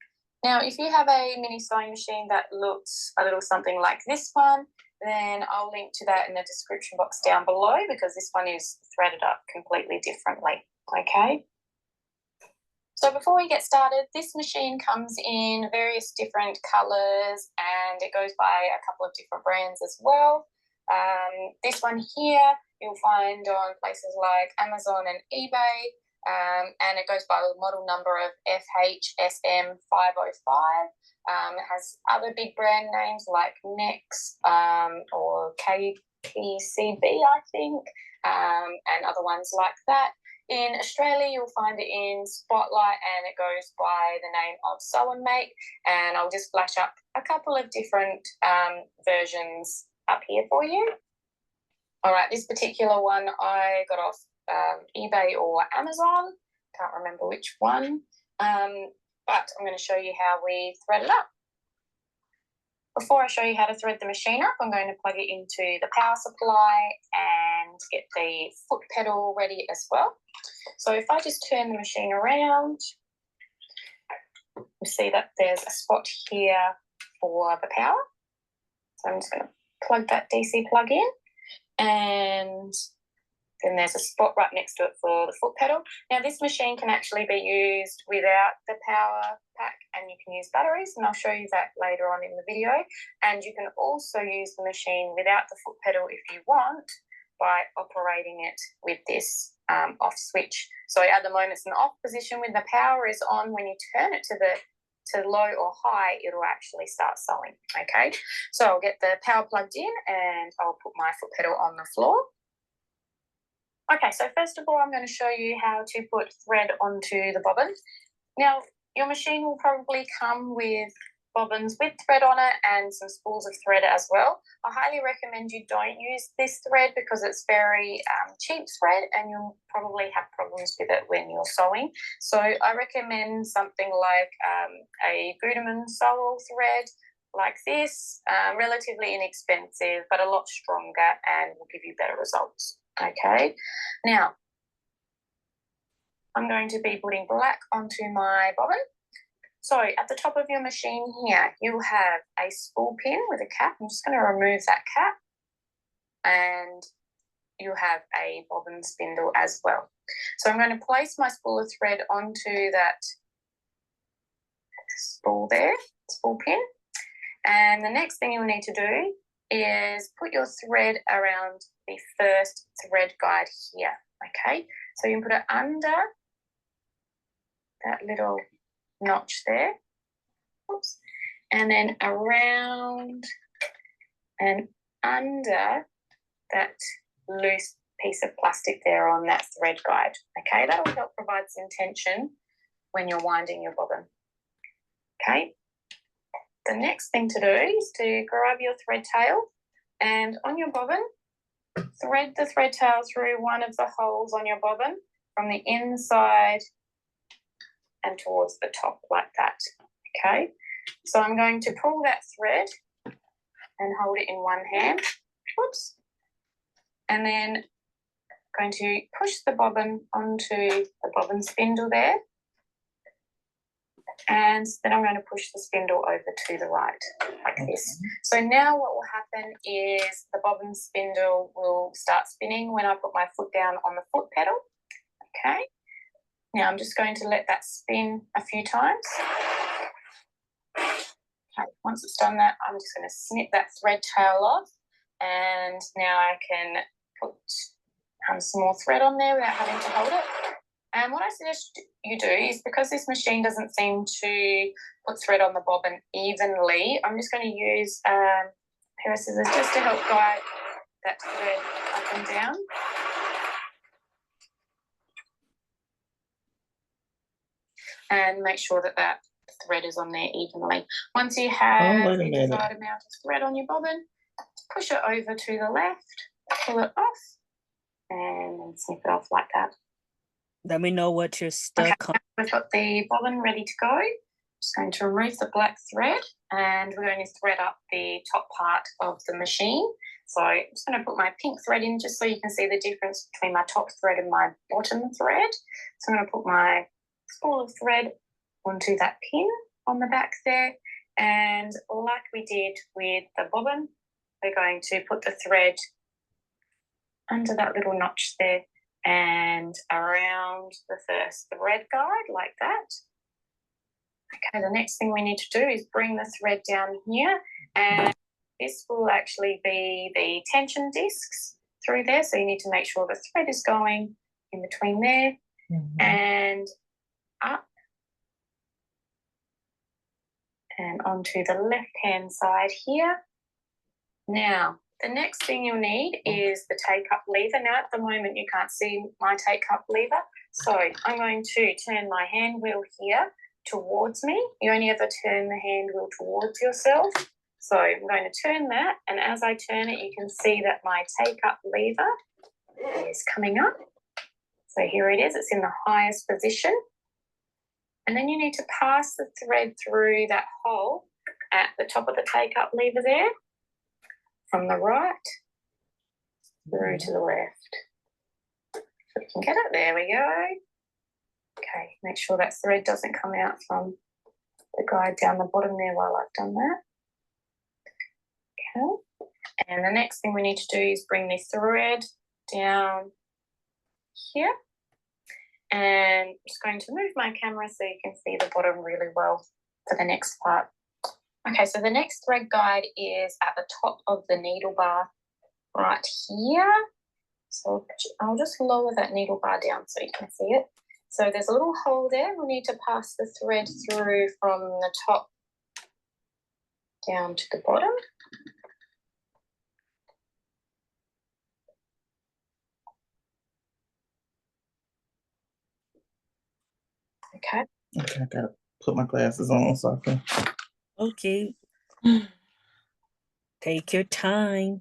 Now, if you have a mini sewing machine that looks a little something like this one, then I'll link to that in the description box down below because this one is threaded up completely differently, okay? So before we get started, this machine comes in various different colors and it goes by a couple of different brands as well. This one here you'll find on places like Amazon and eBay, and it goes by the model number of FHSM505. It has other big brand names like Nex or KPCB, I think, and other ones like that. In Australia, you'll find it in Spotlight and it goes by the name of Sew and Make. And I'll just flash up a couple of different versions up here for you. All right, this particular one I got off eBay or Amazon. Can't remember which one. But I'm going to show you how we thread it up. Before I show you how to thread the machine up, I'm going to plug it into the power supply and get the foot pedal ready as well. So if I just turn the machine around, you see that there's a spot here for the power. So I'm just going to plug that DC plug in, and then there's a spot right next to it for the foot pedal. Now this machine can actually be used without the power pack, and you can use batteries, and I'll show you that later on in the video. And you can also use the machine without the foot pedal if you want, by operating it with this off switch. So at the moment it's an off position. When the power is on, when you turn it to low or high, it'll actually start sewing. Okay, so I'll get the power plugged in and I'll put my foot pedal on the floor. Okay, so first of all, I'm going to show you how to put thread onto the bobbin. Now, your machine will probably come with bobbins with thread on it and some spools of thread as well. I highly recommend you don't use this thread because it's very cheap thread and you'll probably have problems with it when you're sewing. So I recommend something like a Gutermann Sewell thread like this, relatively inexpensive but a lot stronger and will give you better results. Okay, now I'm going to be putting black onto my bobbin. So at the top of your machine here, you have a spool pin with a cap. I'm just going to remove that cap, and you have a bobbin spindle as well. So I'm going to place my spool of thread onto that spool there, spool pin. And the next thing you'll need to do is put your thread around the first thread guide here. Okay, so you can put it under that little notch there. Oops. And then around and under that loose piece of plastic there on that thread guide. Okay, that will help provide some tension when you're winding your bobbin. Okay, the next thing to do is to grab your thread tail, and on your bobbin, thread the thread tail through one of the holes on your bobbin from the inside and towards the top like that. Okay, so I'm going to pull that thread and hold it in one hand. Whoops. And then going to push the bobbin onto the bobbin spindle there. And then I'm going to push the spindle over to the right like this. So now what will happen is the bobbin spindle will start spinning when I put my foot down on the foot pedal. Okay. Now I'm just going to let that spin a few times. Okay, once it's done that, I'm just going to snip that thread tail off, and now I can put some more thread on there without having to hold it. And what I suggest you do is, because this machine doesn't seem to put thread on the bobbin evenly, I'm just going to use a pair of scissors just to help guide that thread up and down. And make sure that that thread is on there evenly. Once you have the desired amount of thread on your bobbin, push it over to the left, pull it off, and then snip it off like that. Let me know what you're stuck on. We've got the bobbin ready to go. Just going to remove the black thread, and we're going to thread up the top part of the machine. So I'm just going to put my pink thread in just so you can see the difference between my top thread and my bottom thread. So I'm going to put my spool of thread onto that pin on the back there, and like we did with the bobbin, we're going to put the thread under that little notch there and around the first thread guide like that. Okay, the next thing we need to do is bring the thread down here, and this will actually be the tension discs through there, so you need to make sure the thread is going in between there and up and onto the left hand side here. Now the next thing you'll need is the take up lever. Now at the moment you can't see my take up lever, so I'm going to turn my hand wheel here towards me. You only ever turn the hand wheel towards yourself. So I'm going to turn that, and as I turn it you can see that my take up lever is coming up. So here it is, it's in the highest position. And then you need to pass the thread through that hole at the top of the take-up lever there, from the right through to the left. So you can get it, there we go. Okay, make sure that thread doesn't come out from the guide down the bottom there while I've done that. Okay, and the next thing we need to do is bring the thread down here. And I'm just going to move my camera so you can see the bottom really well for the next part. Okay, so the next thread guide is at the top of the needle bar right here. So I'll just lower that needle bar down so you can see it. So there's a little hole there. We'll need to pass the thread through from the top down to the bottom. Okay. Okay, I gotta put my glasses on so I can. Okay. Take your time.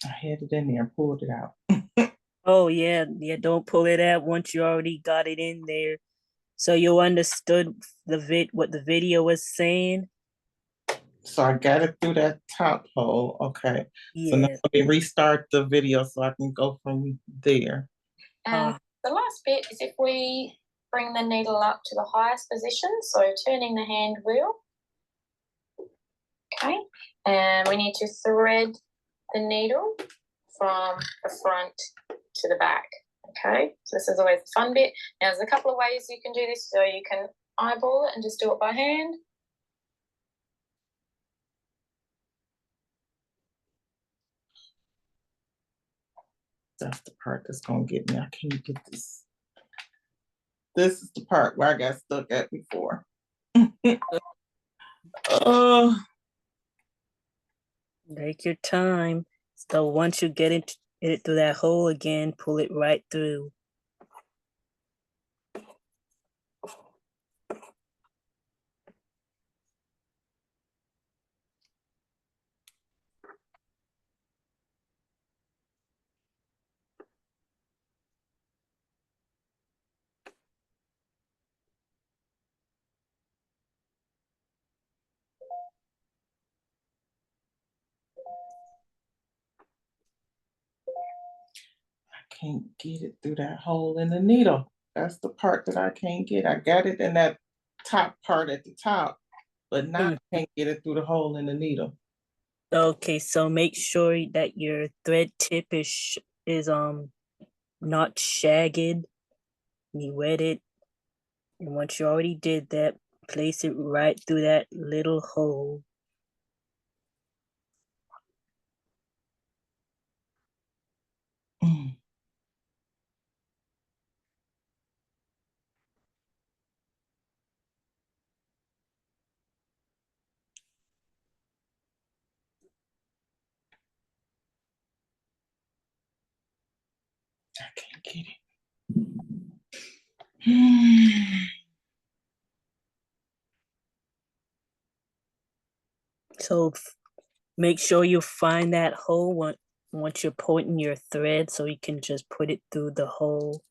I had it in there and pulled it out. Oh yeah, don't pull it out once you already got it in there. So you understood what the video was saying? So I got it through that top hole. Okay. So now Yeah. let me restart the video so I can go from there. And the last bit is if we bring the needle up to the highest position, so turning the hand wheel. Okay, and we need to thread the needle from the front to the back. Okay, so this is always the fun bit. Now there's a couple of ways you can do this. So you can eyeball it and just do it by hand. That's the part that's gonna get me. I can't get this. This is the part where I got stuck at before. Oh, Take your time. So once you get it through that hole again, pull it right through. I can't get it through that hole in the needle. That's the part that I can't get. I got it in that top part at the top, but now I can't get it through the hole in the needle. Okay, so make sure that your thread tip is not shagged. You wet it, and once you already did that, place it right through that little hole. Mm. I can't get it. So make sure you find that hole once you're pointing your thread, so you can just put it through the hole.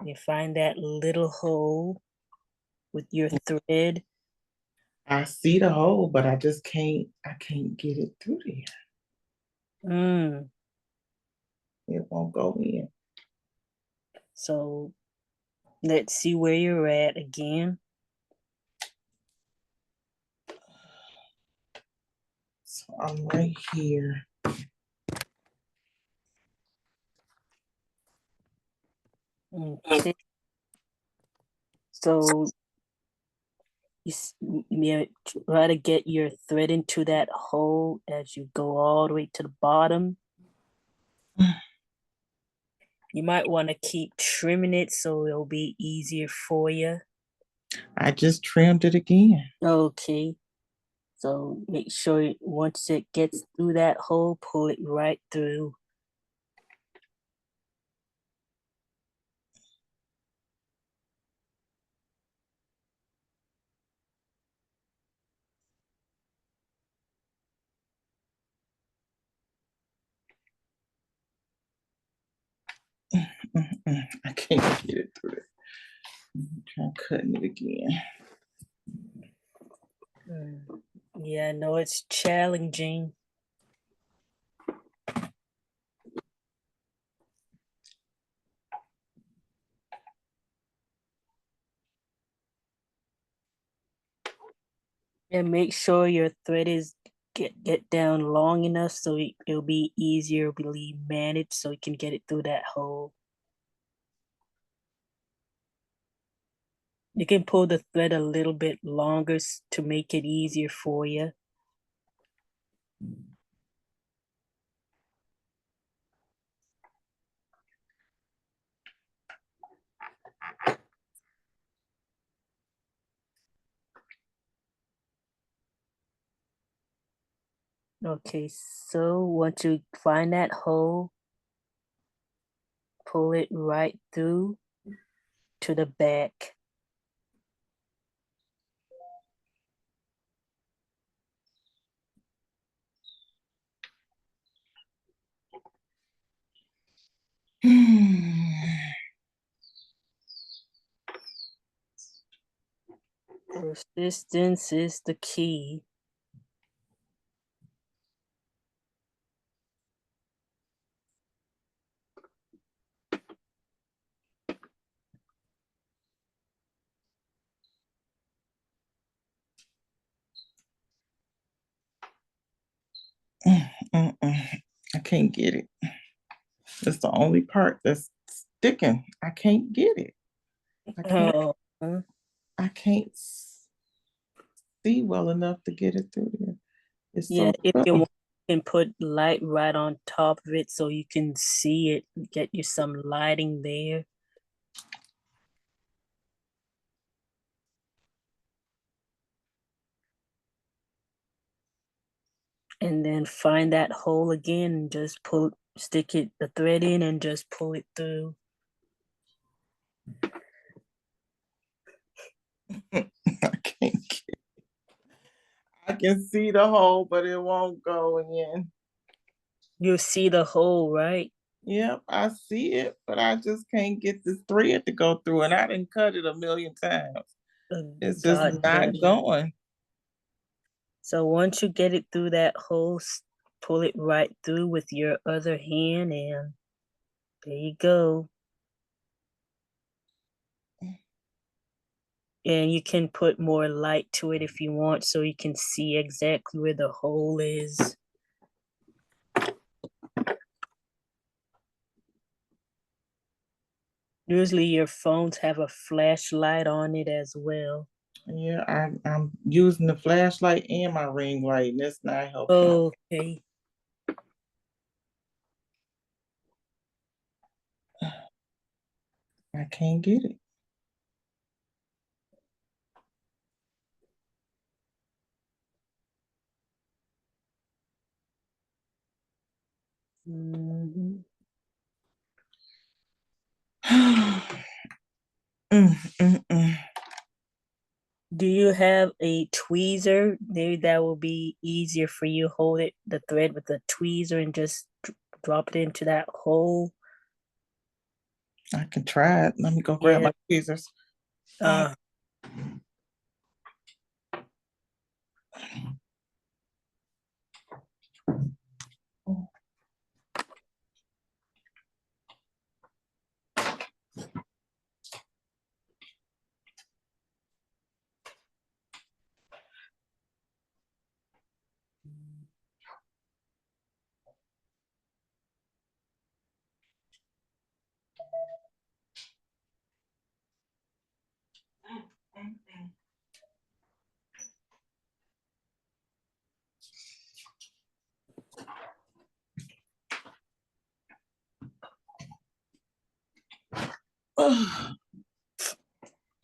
You find that little hole with your thread. I see the hole, but I just can't. I can't get it through there. It won't go in. So let's see where you're at again. So I'm right here. Okay. So you try to get your thread into that hole as you go all the way to the bottom. You might want to keep trimming it so it'll be easier for you. I just trimmed it again. Okay. So make sure once it gets through that hole, pull it right through. I can't get it through it. Try cutting it again. Yeah, I know it's challenging. And make sure your thread is get down long enough so it'll be easier to be managed so you can get it through that hole. You can pull the thread a little bit longer to make it easier for you. Okay, so once you find that hole, pull it right through to the back. Persistence is the key. I can't get it. It's the only part that's sticking. I can't get it. Oh, I can't see well enough to get it through there. It's yeah, so if you subtle. want, you can put light right on top of it so you can see it, get you some lighting there. And then find that hole again and just stick the thread in and just pull it through. I can't get it. I can see the hole, but it won't go in. You'll see the hole, right? Yep, I see it, but I just can't get this thread to go through, and I didn't cut it a million times. It's just Gotcha. not going. So once you get it through that hole, pull it right through with your other hand, and there you go. And you can put more light to it if you want so you can see exactly where the hole is. Usually your phones have a flashlight on it as well. Yeah, I'm using the flashlight and my ring light, and it's not helping. Okay. I can't get it. Mhm. Do you have a tweezer? Maybe that will be easier for you. Hold the thread with the tweezer and just drop it into that hole. I can try it. Let me go grab Yeah. my tweezers. Uh,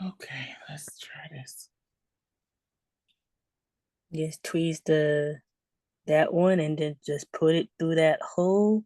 Okay, let's try this. Just tweeze that one and then just put it through that hole.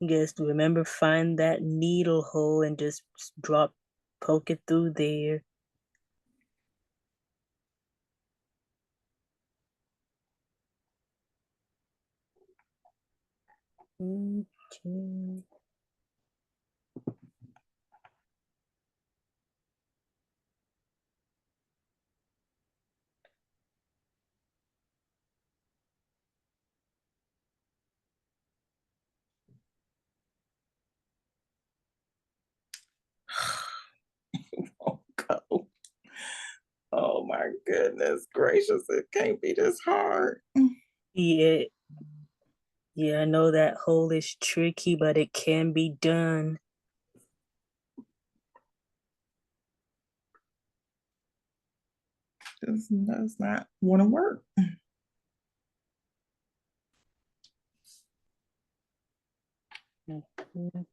Just remember, find that needle hole and just poke it through there. Okay. Oh, go. Oh my goodness gracious, it can't be this hard. Yeah. Yeah, I know that hole is tricky, but it can be done. This does not want to work. Mhm.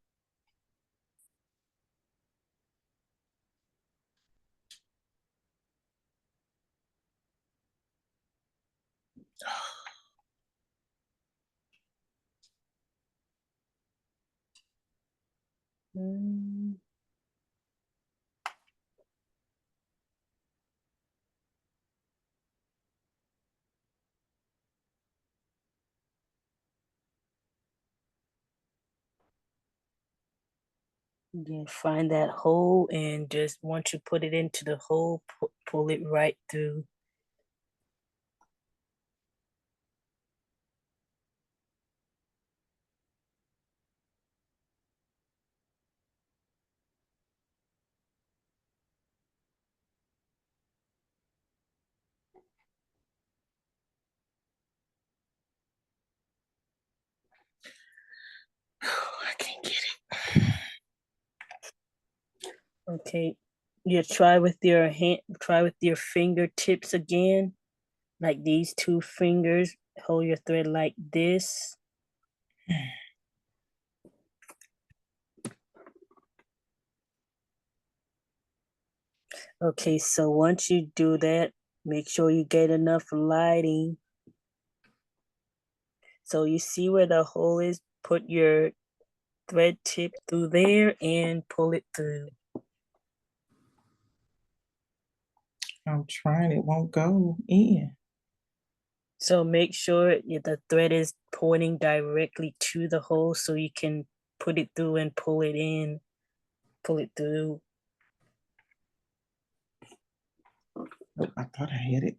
Mm. Yeah, find that hole and just once you put it into the hole, pull it right through. I can't get it. Okay. You try with your hand, try with your fingertips again, like these two fingers. Hold your thread like this. Okay, so once you do that, make sure you get enough lighting. So you see where the hole is, put your thread tip through there and pull it through. I'm trying, it won't go in. So make sure the thread is pointing directly to the hole so you can put it through and pull it in, pull it through. Oh, I thought I had it.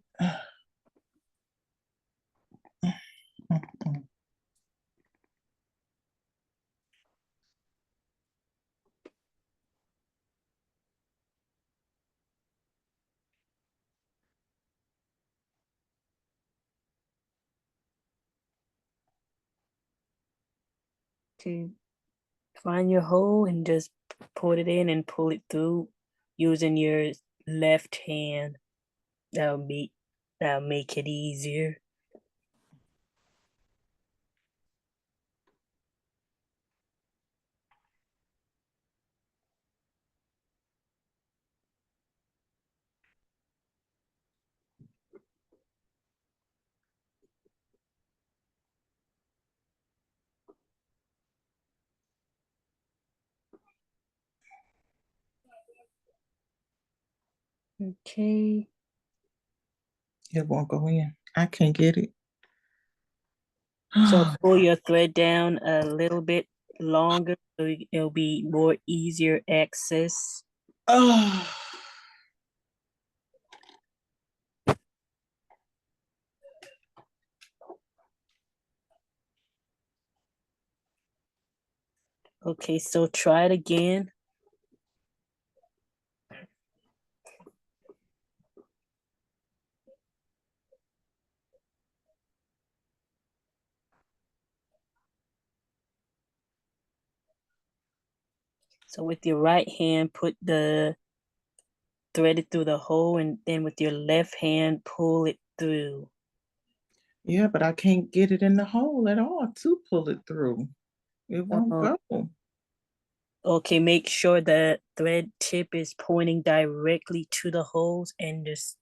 To find your hole and just put it in and pull it through using your left hand. That'll make it easier. Okay. It won't go in. I can't get it. So pull your thread down a little bit longer so it'll be more easier access. Oh. Okay, so try it again. So with your right hand, put the thread it through the hole, and then with your left hand, pull it through. Yeah, but I can't get it in the hole at all to pull it through. It won't Uh, go. Okay, make sure the thread tip is pointing directly to the holes and just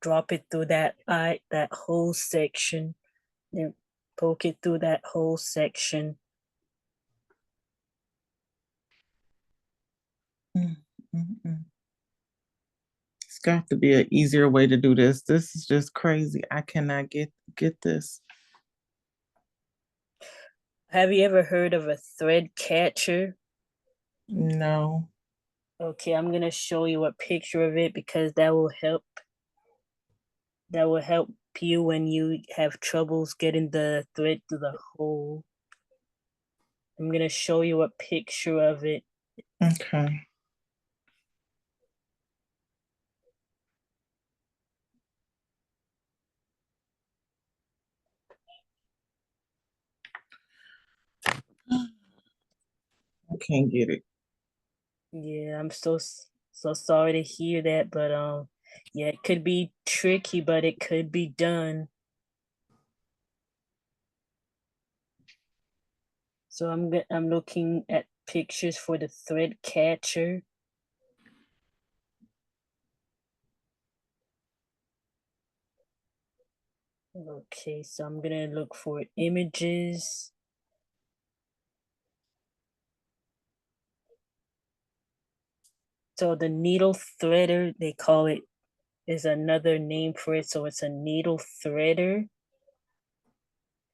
drop it through that whole section. Then poke it through that whole section. Mm, mm, mm. It's got to be an easier way to do this. This is just crazy. I cannot get this. Have you ever heard of a thread catcher? No. Okay, I'm gonna show you a picture of it because that will help. That will help you when you have troubles getting the thread through the hole. I'm gonna show you a picture of it. Okay. I can't get it. Yeah, I'm so sorry to hear that, but yeah, it could be tricky, but it could be done. So I'm looking at pictures for the thread catcher. Okay, so I'm gonna look for images. So the needle threader, they call it, is another name for it. So it's a needle threader.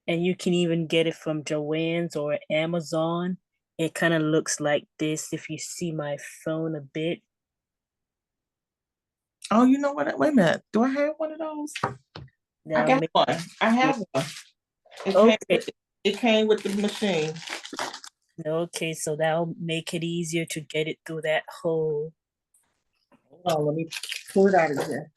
And you can even get it from Joann's or Amazon. It kind of looks like this if you see my phone a bit. Oh, you know what? Wait a minute. Do I have one of those? I Now, got one. I have one. okay, It came with the machine. okay, so that'll make it easier to get it through that hole. Hold on, let me pull it out of here.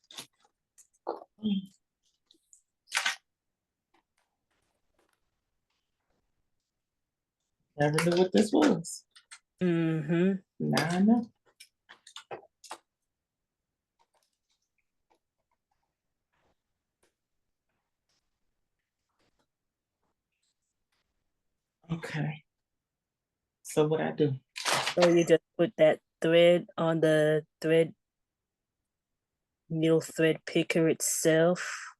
Never knew what this was. Mm-hmm. Now I know. Okay. So what I do? So you just put that thread on the needle thread picker itself.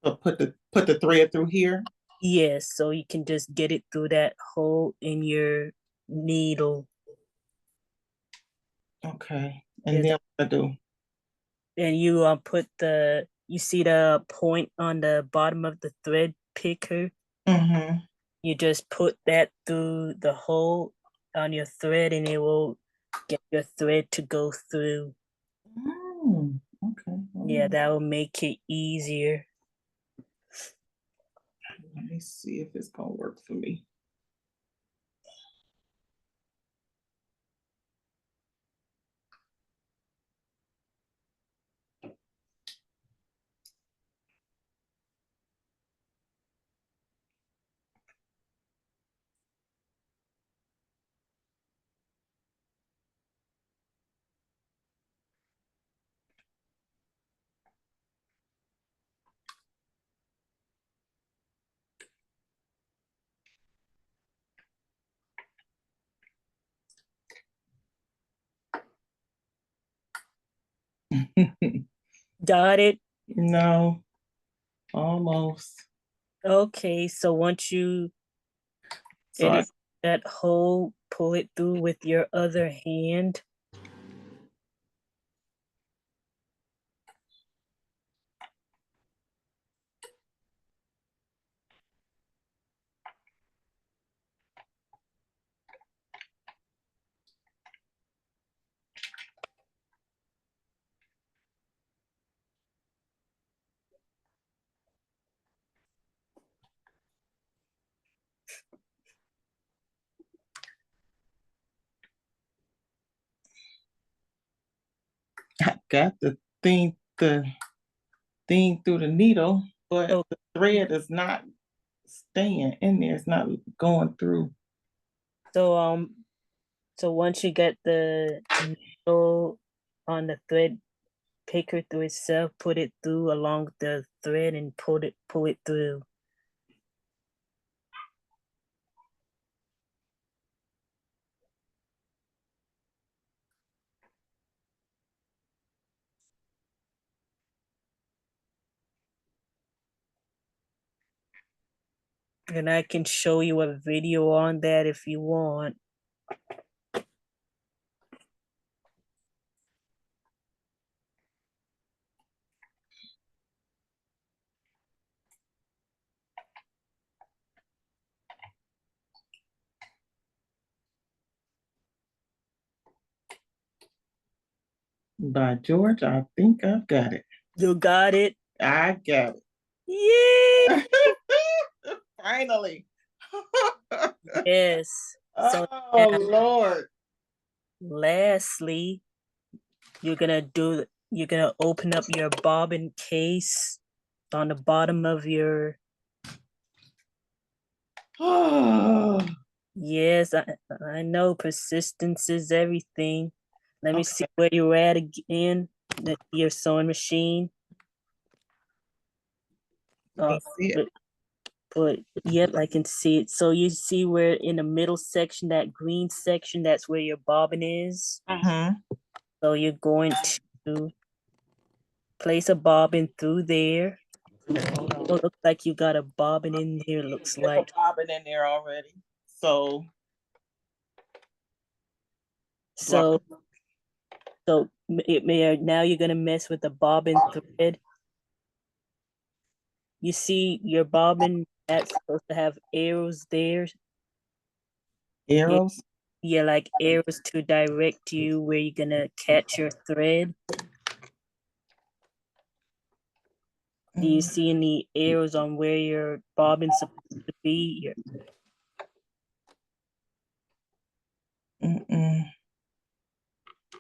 So put the thread through here. Yes, so you can just get it through that hole in your needle. Okay. And Yes, then what I do? and you you see the point on the bottom of the thread picker. Mm-hmm. You just put that through the hole on your thread, and it will get your thread to go through. Okay. Yeah, that will make it easier. Let me see if it's gonna work for me. Got it? No, almost. Okay, so once you So get I, it that hole, pull it through with your other hand. got the thing through the needle, but Oh. the thread is not staying in there. It's not going through. So once you get the needle on the thread picker through itself, put it through along with the thread and pull it through. And I can show you a video on that if you want. By George, I think I've got it. You got it? I got it. Yay! Finally. Yes. So Oh, Lord. lastly, you're gonna open up your bobbin case on the bottom of your. Yes, I know persistence is everything. Let me see where you're at again. Your sewing machine. But yep, I can see it. So you see where in the middle section, that green section, that's where your bobbin is. So you're going to place a bobbin through there. Oh, looks like you got a bobbin in there. Looks like a bobbin in there already. So now you're gonna mess with the bobbin thread. You see your bobbin that's supposed to have arrows there. Arrows? Yeah, like arrows to direct you where you're gonna catch your thread. Do you see any arrows on where your bobbin's supposed to be?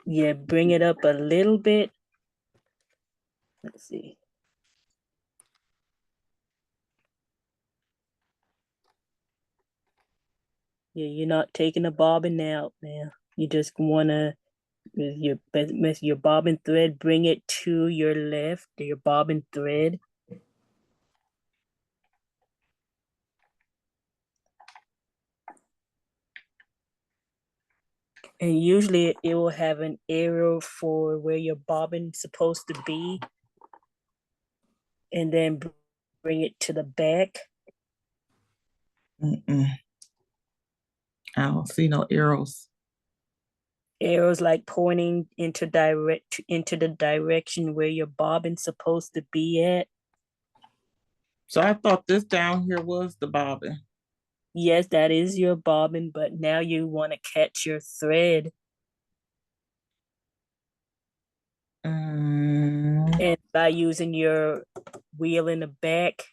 Yeah, bring it up a little bit. Let's see. Yeah, you're not taking the bobbin out now. You just wanna with your bobbin thread, bring it to your left, your bobbin thread. And usually it will have an arrow for where your bobbin's supposed to be. And then bring it to the back. I don't see no arrows. Arrows like pointing into the direction where your bobbin's supposed to be at. So I thought this down here was the bobbin. Yes, that is your bobbin, but now you want to catch your thread. And by using your wheel in the back,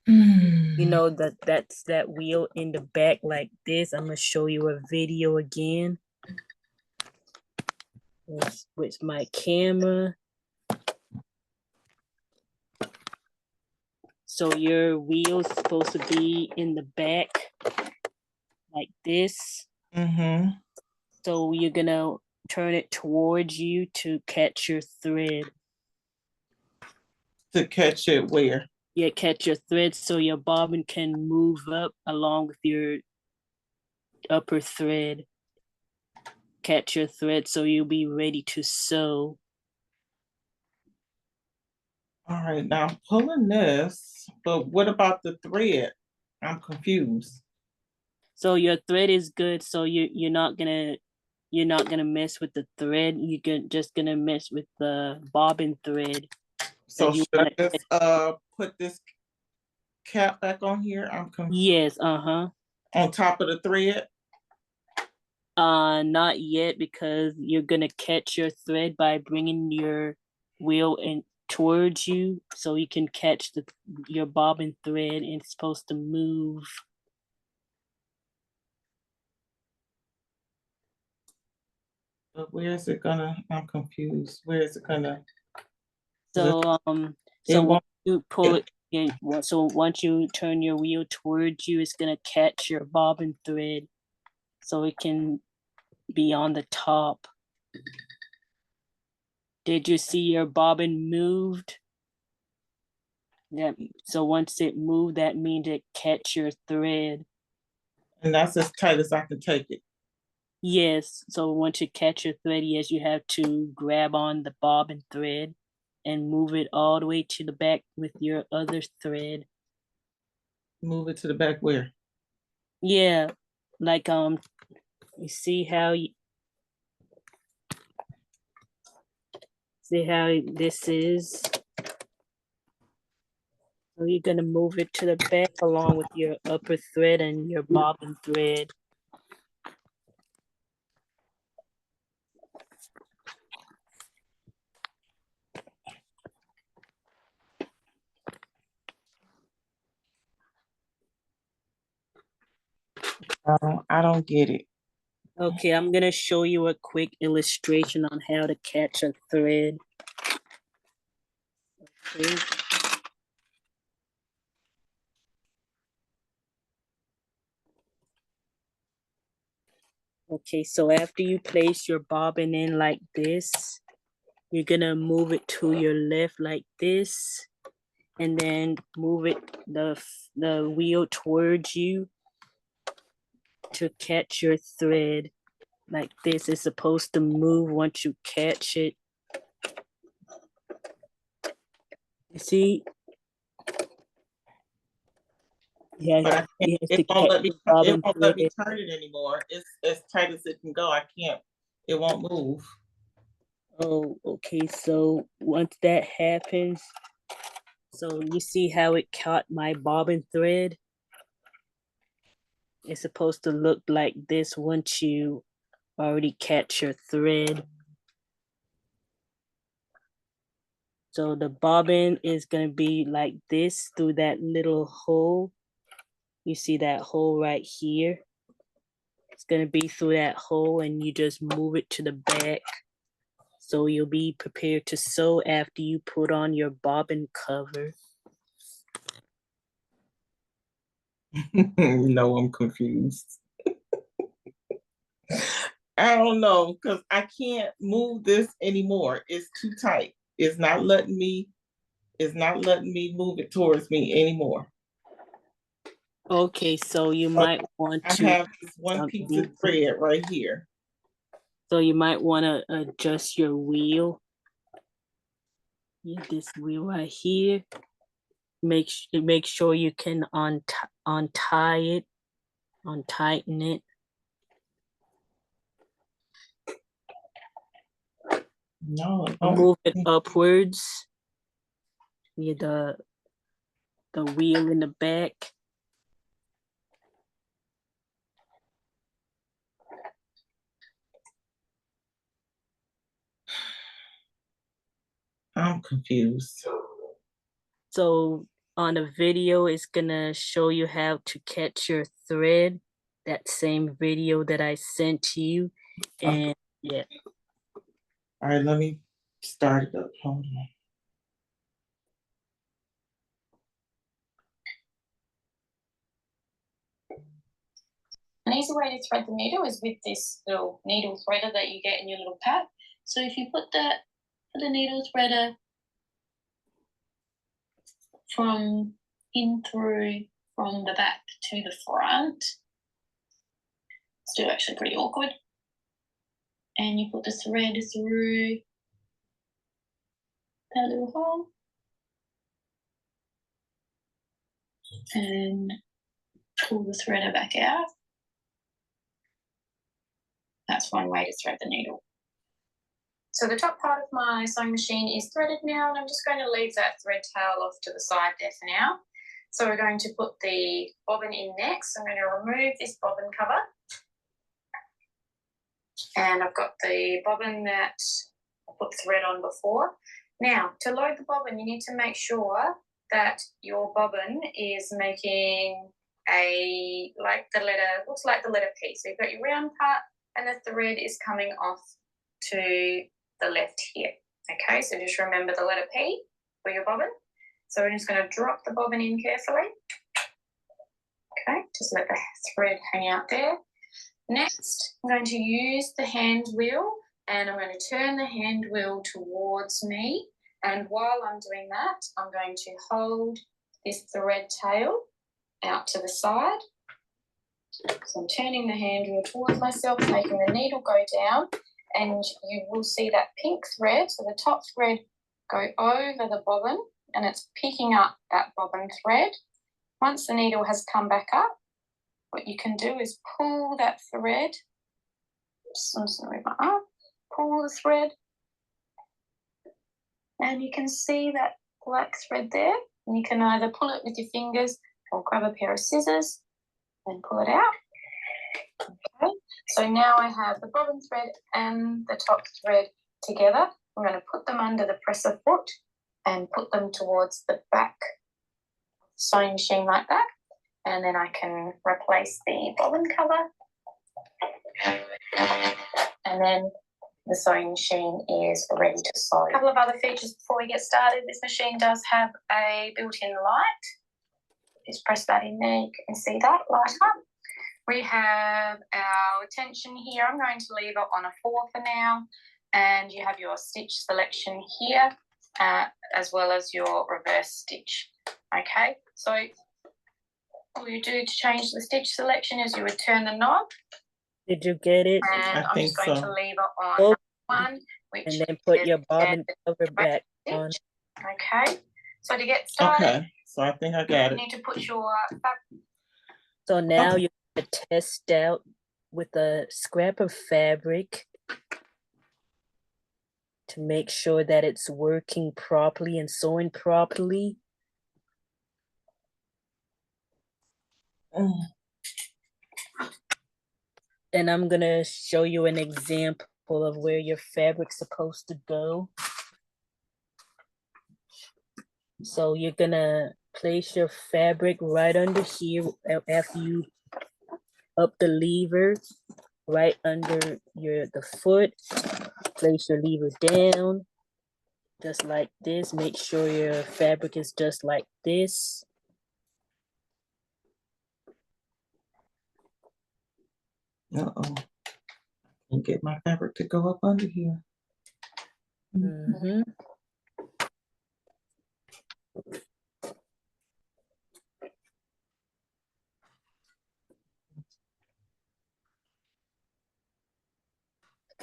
you know that's that wheel in the back like this. I'm gonna show you a video again with my camera. So your wheel's supposed to be in the back like this. So you're gonna turn it towards you to catch your thread. To catch it where? Yeah, catch your thread so your bobbin can move up along with your upper thread. Catch your thread so you'll be ready to sew. All right, now I'm pulling this, but what about the thread? I'm confused. So your thread is good, so you're not gonna mess with the thread. You're just gonna mess with the bobbin thread. So should I just put this cap back on here? I'm confused. Yes, On top of the thread? Not yet, because you're gonna catch your thread by bringing your wheel in towards you, so you can catch your bobbin thread, and it's supposed to move. But where is it gonna, I'm confused. Where is it gonna? So It so won't, once you pull it in, so once you turn your wheel towards you, it's gonna catch your bobbin thread, so it can be on the top. Did you see your bobbin moved? Yeah. So once it moved, that means it catch your thread. and that's as tight as I can take it. Yes. So once you catch your thread, yes, you have to grab on the bobbin thread and move it all the way to the back with your other thread. Move it to the back where? Yeah, like you see how this is. So you're gonna move it to the back along with your upper thread and your bobbin thread. I don't get it. Okay, I'm gonna show you a quick illustration on how to catch a thread. Okay. Okay, so after you place your bobbin in like this, you're gonna move it to your left like this, and then move it the wheel towards you to catch your thread like this. It's supposed to move once you catch it. You see? Yeah, But I can't, you have to it won't catch let me, the bobbin it won't let me thread. turn it anymore. It's as tight as it can go. I can't, it won't move. Oh, okay. So once that happens, so you see how it caught my bobbin thread? It's supposed to look like this once you already catch your thread. So the bobbin is gonna be like this through that little hole. You see that hole right here? It's gonna be through that hole, and you just move it to the back. So you'll be prepared to sew after you put on your bobbin cover. No, I'm confused. I don't know, because I can't move this anymore. It's too tight. It's not letting me move it towards me anymore. Okay, so you might want I to have this one piece of thread right here. So you might want to adjust your wheel. Yeah, this wheel right here. Make sure you can untie it, untighten it. No, Move it upwards. Yeah, the wheel in the back. I'm confused. So on the video, it's gonna show you how to catch your thread. That same video that I sent to you. And yeah. All right, let me start it up. Hold on. An easy way to thread the needle is with this little needle threader that you get in your little pack. So if you put the needle threader from in through from the back to the front, it's still actually pretty awkward. And you put the thread through that little hole. And pull the threader back out. That's one way to thread the needle. So the top part of my sewing machine is threaded now, and I'm just going to leave that thread tail off to the side there for now. So we're going to put the bobbin in next. I'm going to remove this bobbin cover. And I've got the bobbin that I put thread on before. Now, to load the bobbin, you need to make sure that your bobbin is making looks like the letter P. So you've got your round part and the thread is coming off to the left here. Okay, so just remember the letter P for your bobbin. So we're just going to drop the bobbin in carefully. Okay, just let the thread hang out there. Next, I'm going to use the hand wheel, and I'm going to turn the hand wheel towards me. And while I'm doing that, I'm going to hold this thread tail out to the side. So I'm turning the hand wheel towards myself, making the needle go down, and you will see that pink thread, so the top thread, go over the bobbin, and it's picking up that bobbin thread. Once the needle has come back up, what you can do is pull that thread. Oops, I'm just going to move my arm. Pull the thread, and you can see that black thread there. And you can either pull it with your fingers or grab a pair of scissors and pull it out. Okay, so now I have the bobbin thread and the top thread together. I'm going to put them under the presser foot and put them towards the back sewing machine like that. And then I can replace the bobbin cover. And then the sewing machine is ready to sew. A couple of other features before we get started. This machine does have a built-in light. Just press that in there, you can see that light up. We have our tension here. I'm going to leave it on a 4 for now. And you have your stitch selection here, as well as your reverse stitch. Okay, so all you do to change the stitch selection is you would turn the knob. Did you get it? And I'm just going to leave it on Oh, 1, which and then put your bobbin is cover back on. Okay, so to get started, Okay, so I think I got you it. need to put your fabric. So now Okay. you're going to test out with a scrap of fabric to make sure that it's working properly and sewing properly. Mm. And I'm going to show you an example of where your fabric's supposed to go. So you're going to place your fabric right under here after you up the lever, right under the foot. Place your lever down, just like this. Make sure your fabric is just like this. Uh-oh. Can't get my fabric to go up under here. Mm-hmm.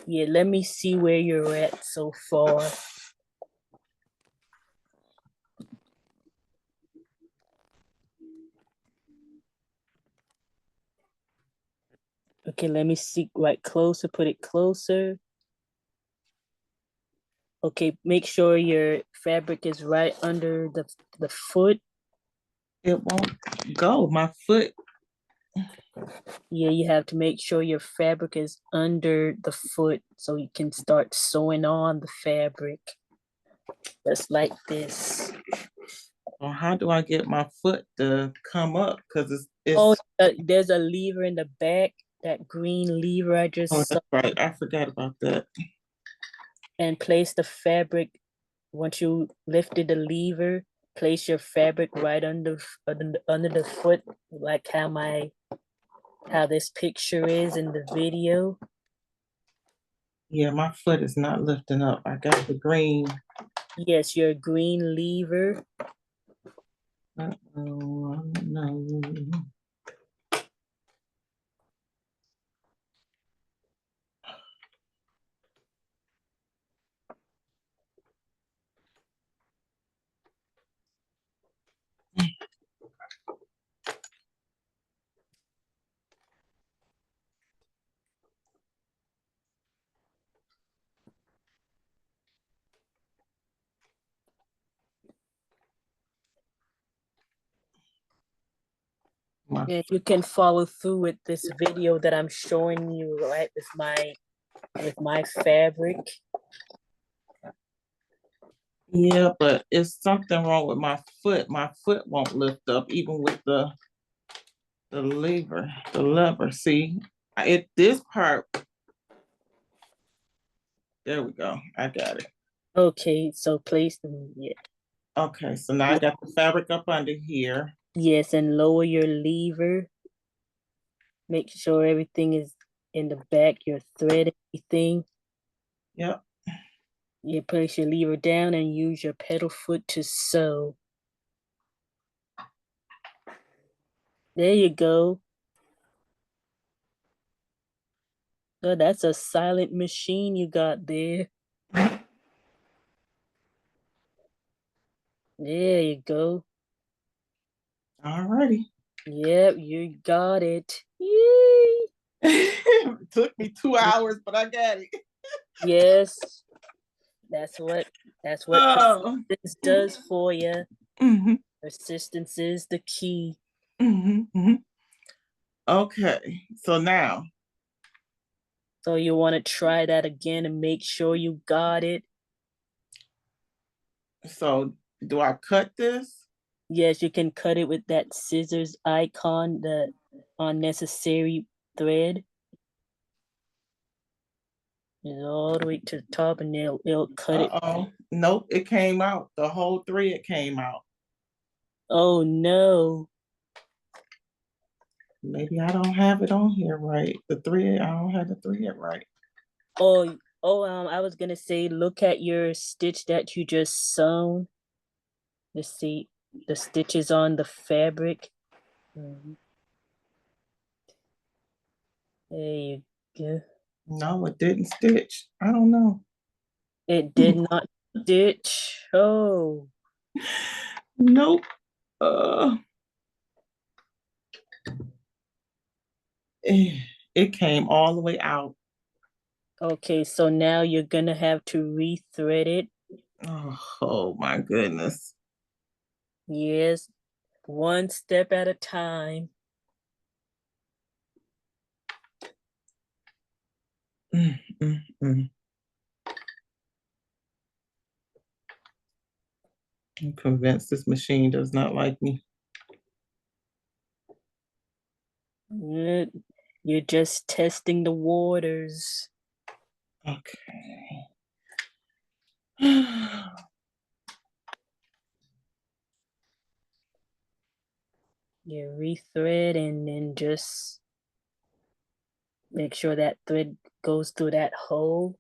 Yeah, let me see where you're at so far. Okay, let me see right closer, put it closer. Okay, make sure your fabric is right under the foot. It won't go, my foot. Yeah, you have to make sure your fabric is under the foot so you can start sewing on the fabric. Just like this. Or how do I get my foot to come up? Because it's Oh, there's a lever in the back, that green lever I just oh, saw. that's right. I forgot about that. And place the fabric. Once you lifted the lever, place your fabric right under the foot, like how this picture is in the video. Yeah, my foot is not lifting up. I got the green. Yes, your green lever. Uh-oh, no. And you can follow through with this video that I'm showing you, right, with my fabric. Yeah, but it's something wrong with my foot. My foot won't lift up even with the lever. See, this part There we go. I got it. Okay, so yeah. Okay, so now I got the fabric up under here. Yes, and lower your lever. Make sure everything is in the back, your thread, everything. Yep. You place your lever down and use your pedal foot to sew. There you go. Oh, that's a silent machine you got there. There you go. Alrighty. Yep, you got it. Yay! It took me 2 hours, but I got it. Yes, that's what Oh. persistence does for you. Mhm, Persistence is the key. mhm. Okay, so now, So you want to try that again and make sure you got it. so do I cut this? Yes, you can cut it with that scissors icon, the unnecessary thread. It's all the way to the top and it'll cut it. Uh-oh. Nope, it came out. The whole thread came out. Oh no. Maybe I don't have it on here right. The thread, I don't have the thread right. I was gonna say look at your stitch that you just sewn. Let's see the stitches on the fabric. There you go. No, it didn't stitch. I don't know. It did not stitch. Oh. Nope. Uh, it came all the way out. Okay, so now you're gonna have to rethread it. Oh my goodness. Yes, one step at a time. Mm, mm, mm. I'm convinced this machine does not like me. You're just testing the waters. Okay. You rethread and then just make sure that thread goes through that hole.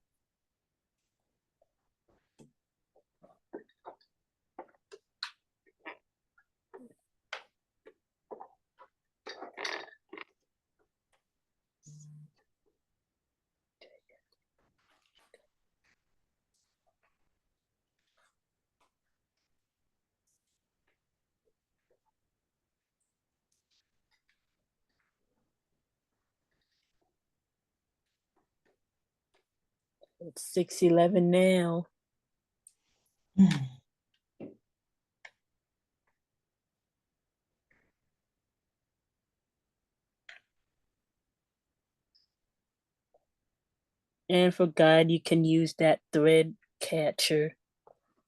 It's 6:11 now. And for guide, you can use that thread catcher.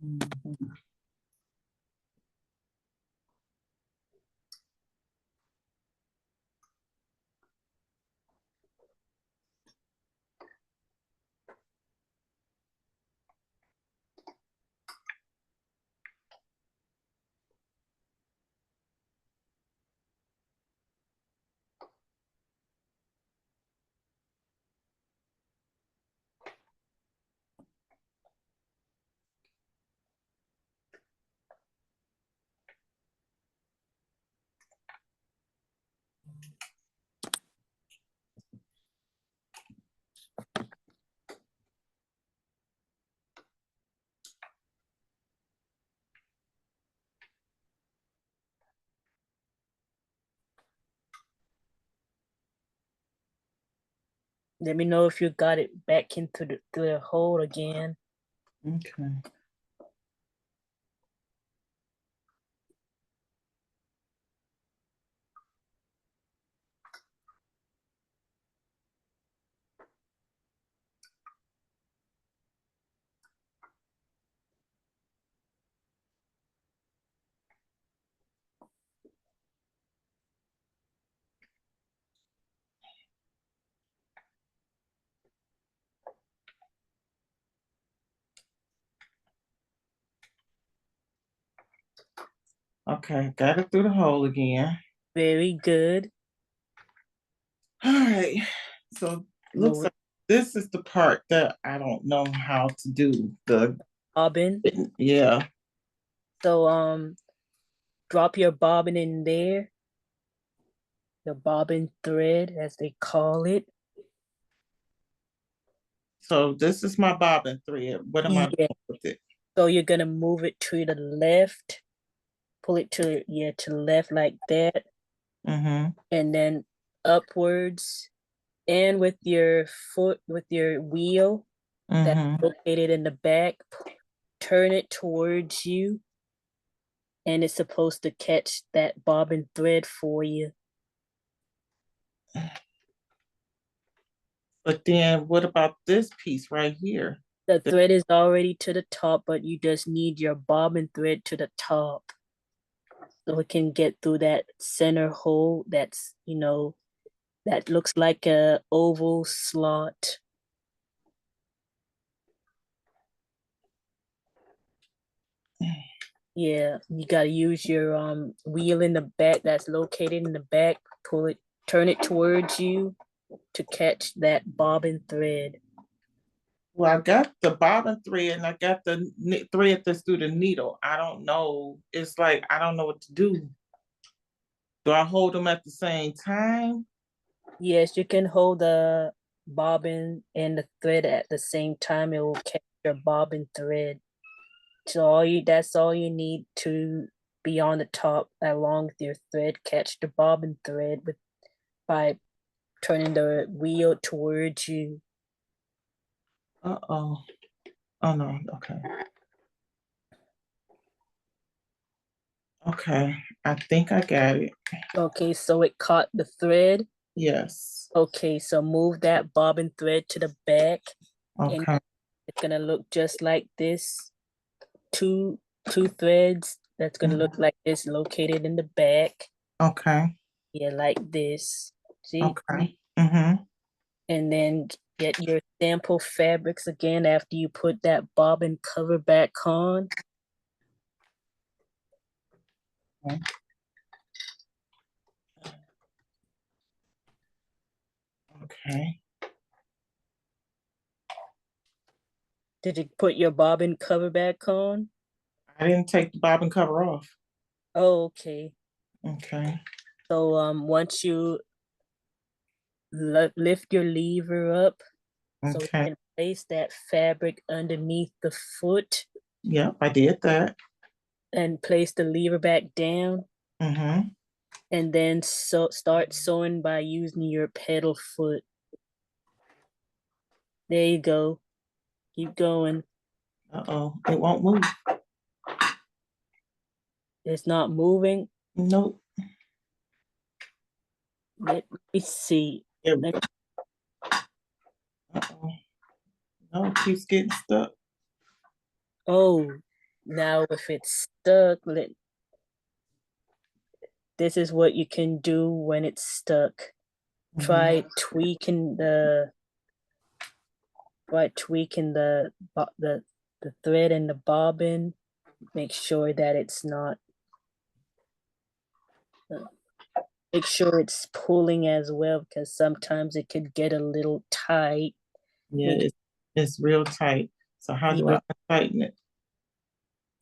Mhm. Let me know if you got it back into the hole again. Okay. Okay, got it through the hole again. Very good. All right. So looks Move like this is the part that I don't know how to do. bobbin. Yeah. So drop your bobbin in there. The bobbin thread, as they call it. So this is my bobbin thread. What am I Yeah. doing with it? So you're gonna move it to the left. Pull it to the left like that, Mm-hmm. and then upwards. And with your foot, with your wheel that's Mm-hmm. located in the back, turn it towards you, and it's supposed to catch that bobbin thread for you. But then what about this piece right here? The thread is already to the top, but you just need your bobbin thread to the top. So it can get through that center hole that's, that looks like a oval slot. Yeah, you gotta use your wheel in the back that's located in the back, pull it, turn it towards you to catch that bobbin thread. Well, I got the bobbin thread and I got the thread that's through the needle. I don't know. It's like I don't know what to do. Do I hold them at the same time? Yes, you can hold the bobbin and the thread at the same time. It will catch your bobbin thread. So that's all you need to be on the top along with your thread. Catch the bobbin thread by turning the wheel towards you. Uh-oh. Oh no, okay. Okay, I think I got it. Okay, so it caught the thread. Yes. Okay, so move that bobbin thread to the back, and Okay. it's gonna look just like this. Two threads that's gonna look like this located in the back. Okay. Yeah, like this. See? Okay. Mm-hmm. And then get your sample fabrics again after you put that bobbin cover back on. Okay. Okay. Did you put your bobbin cover back on? I didn't take the bobbin cover off. Oh, okay. Okay. So once you lift your lever up, so you Okay. can place that fabric underneath the foot Yep, I did that. and place the lever back down, Mm-hmm. and then start sewing by using your pedal foot. There you go. Keep going. Uh-oh, it won't move. It's not moving. Nope. Let me see. There we go. Uh-oh. No, it keeps getting stuck. Oh, now if it's stuck, this is what you can do when it's stuck. Try tweaking the the thread and the bobbin. Make sure that it's not. Make sure it's pulling as well, because sometimes it could get a little tight. Yeah, it's real tight. So how do I tighten it?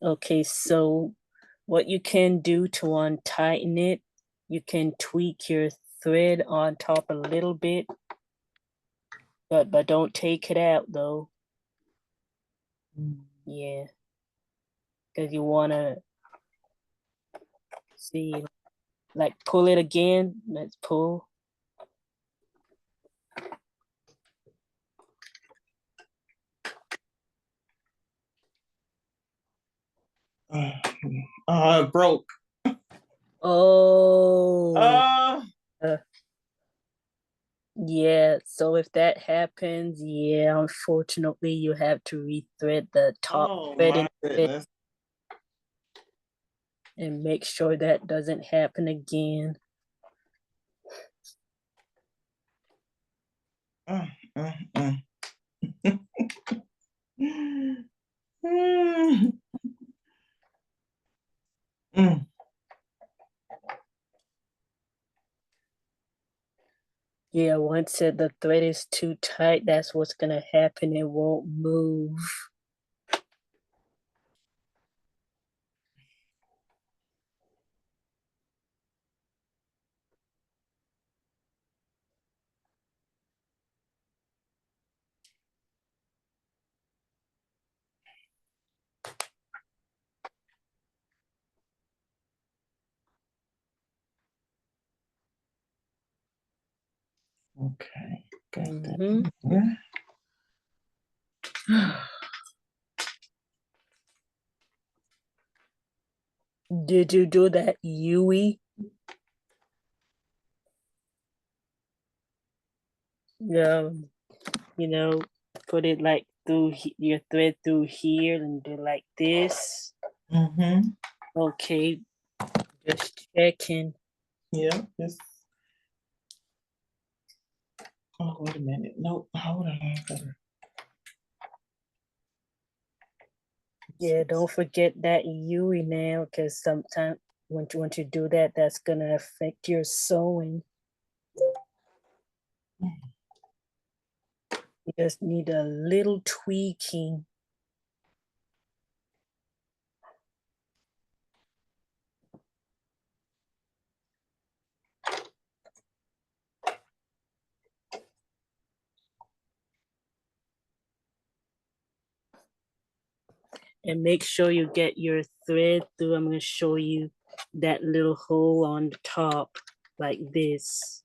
Okay, so what you can do to untighten it, you can tweak your thread on top a little bit, but don't take it out though. Yeah, because you want to see, like, pull it again. Let's pull. It broke. Oh, Uh, yeah. So if that happens, yeah, unfortunately, you have to rethread the top oh thread my goodness. and make sure that doesn't happen again. Uh, uh, uh. Mm. Yeah, once the thread is too tight, that's what's gonna happen. It won't move. Okay, got that. Mhm. Yeah. Did you do that, Yui? You know, put it like through your thread through here and do like this. Mm-hmm. Okay, just checking. Yeah. This. Oh, wait a minute. Nope. Hold on. Yeah, don't forget that Yui now, because sometimes once you do that, that's gonna affect your sewing. You just need a little tweaking. And make sure you get your thread through. I'm going to show you that little hole on the top like this.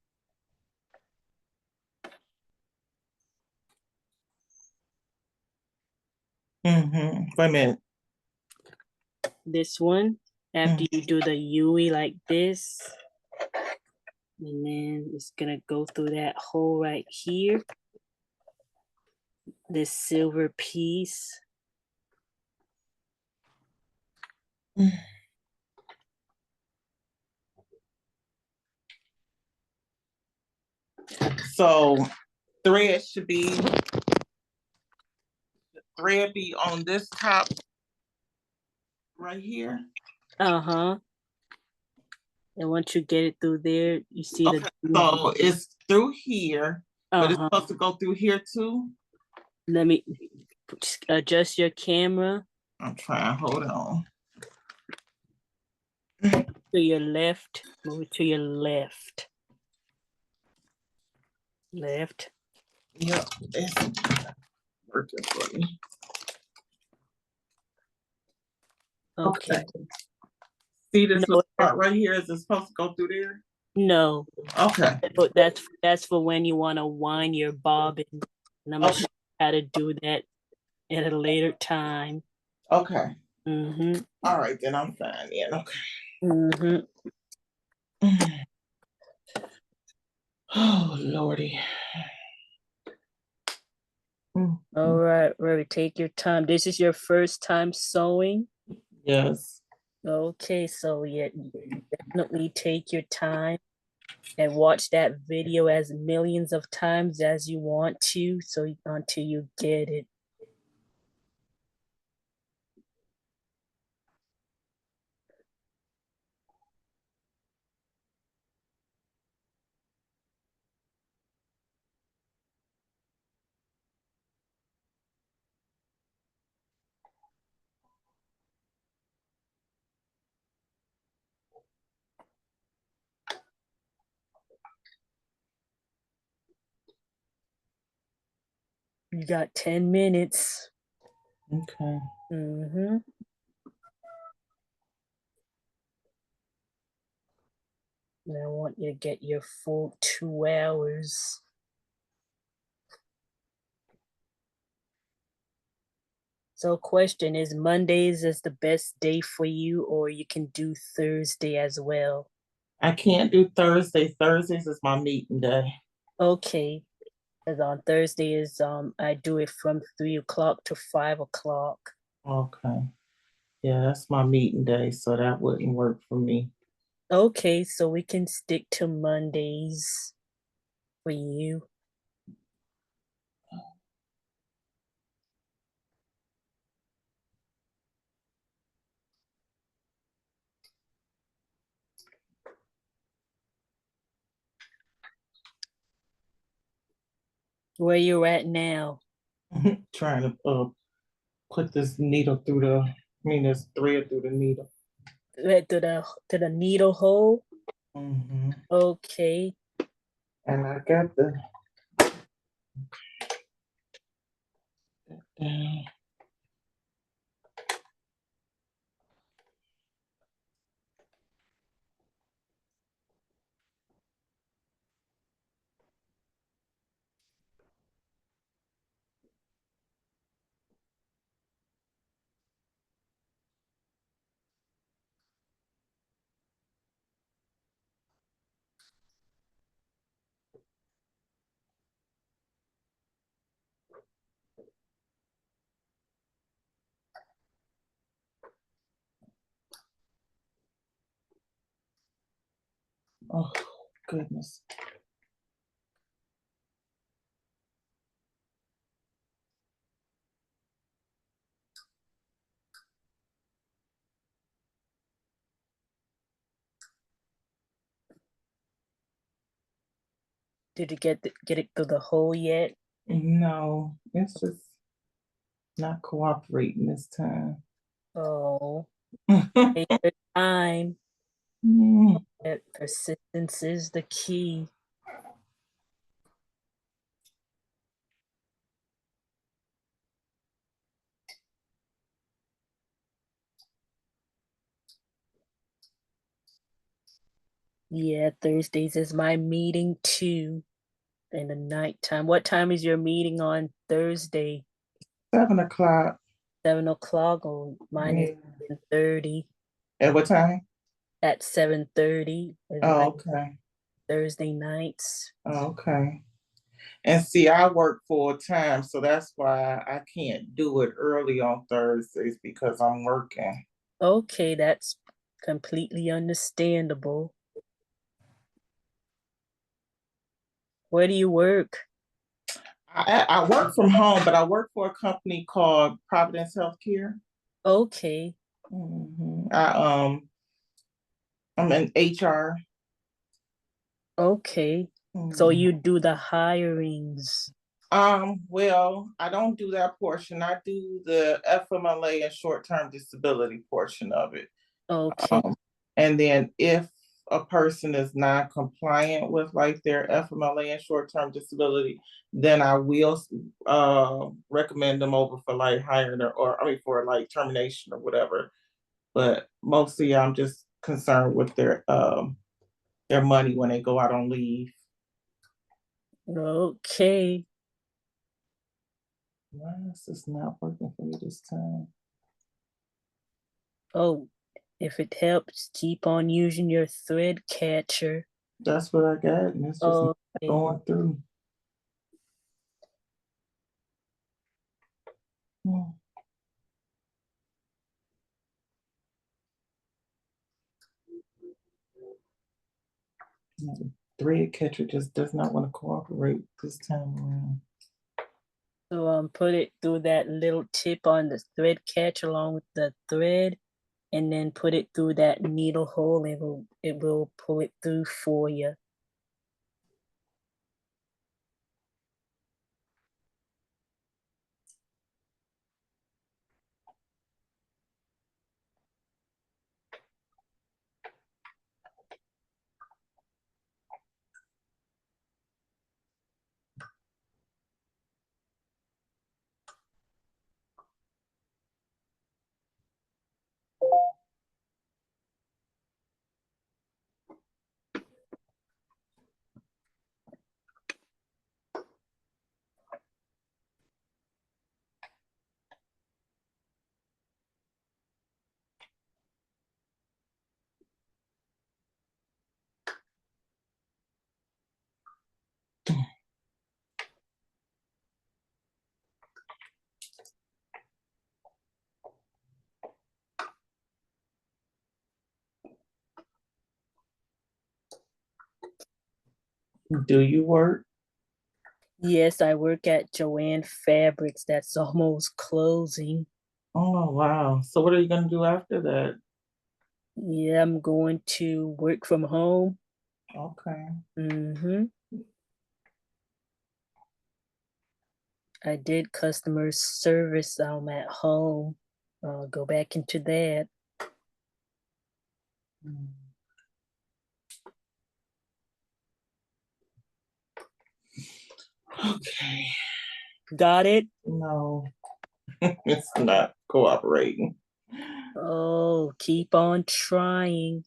Mm-hmm. Wait a minute. This one, after you do the Yui like this, and then it's going to go through that hole right here, this silver piece. So thread should be on this top right here. Uh-huh. And once you get it through there, you see Okay, so it's through here, but it's supposed to go through here too. Let me adjust your camera. I'm trying. Hold on. To your left. Move it to your left. Left. Yep, it's working for me. Okay. See this little part right here? Is it supposed to go through there? No. Okay. But that's for when you want to wind your bobbin. And I'm gonna show you how to do that at a later time. Okay. Mm-hmm. All right, then I'm fine. Yeah. Okay. Mm-hmm. Oh Lordy. All right, Rory, take your time. This is your first time sewing? Yes. Okay, so yeah, definitely take your time and watch that video as millions of times as you want to, so until you get it. You got 10 minutes. Okay. Mm-hmm. And I want you to get your full 2 hours. So question is, Mondays is the best day for you, or you can do Thursday as well? I can't do Thursday. Thursdays is my meeting day. Okay. Because on Thursday is I do it from 3 o'clock to 5 o'clock. Okay. Yeah, that's my meeting day, so that wouldn't work for me. Okay, so we can stick to Mondays for you. Where you at now? Trying to put this needle through this thread through the needle. Right to the needle hole? Mm-hmm. Okay. And I got the down. Oh goodness. Did you get it through the hole yet? No, it's just not cooperating this time. Oh, take your time. Mm. That persistence is the key. Yeah, Thursdays is my meeting too. In the nighttime. What time is your meeting on Thursday? 7 o'clock. 7 o'clock. Oh, mine is Yeah. 7:30. At what time? At 7:30 is Oh, my okay. Thursday nights. Oh, okay. And see, I work full time, so that's why I can't do it early on Thursdays because I'm working. Okay, that's completely understandable. Where do you work? I work from home, but I work for a company called Providence Healthcare. Okay, Mhm. I'm in HR. okay. So Mhm. you do the hirings. Well, I don't do that portion. I do the FMLA and short-term disability portion of it. Okay. Um, and then if a person is non-compliant with like their FMLA and short-term disability, then I will recommend them over for like hiring or I mean for like termination or whatever. But mostly I'm just concerned with their money when they go out on leave. Okay. Why is this not working for me this time? Oh, if it helps, keep on using your thread catcher. That's what I got, and it's just not Okay. going through. Hmm. Yeah, the thread catcher just does not want to cooperate this time around. So put it through that little tip on the thread catch along with the thread, and then put it through that needle hole. It will pull it through for you. Do you work? Yes, I work at Joanne Fabrics. That's almost closing. Oh wow. So what are you gonna do after that? Yeah, I'm going to work from home. Okay. Mm-hmm. I did customer service. I'm at home. I'll go back into that. Okay. Got it? No, it's not cooperating. Oh, keep on trying.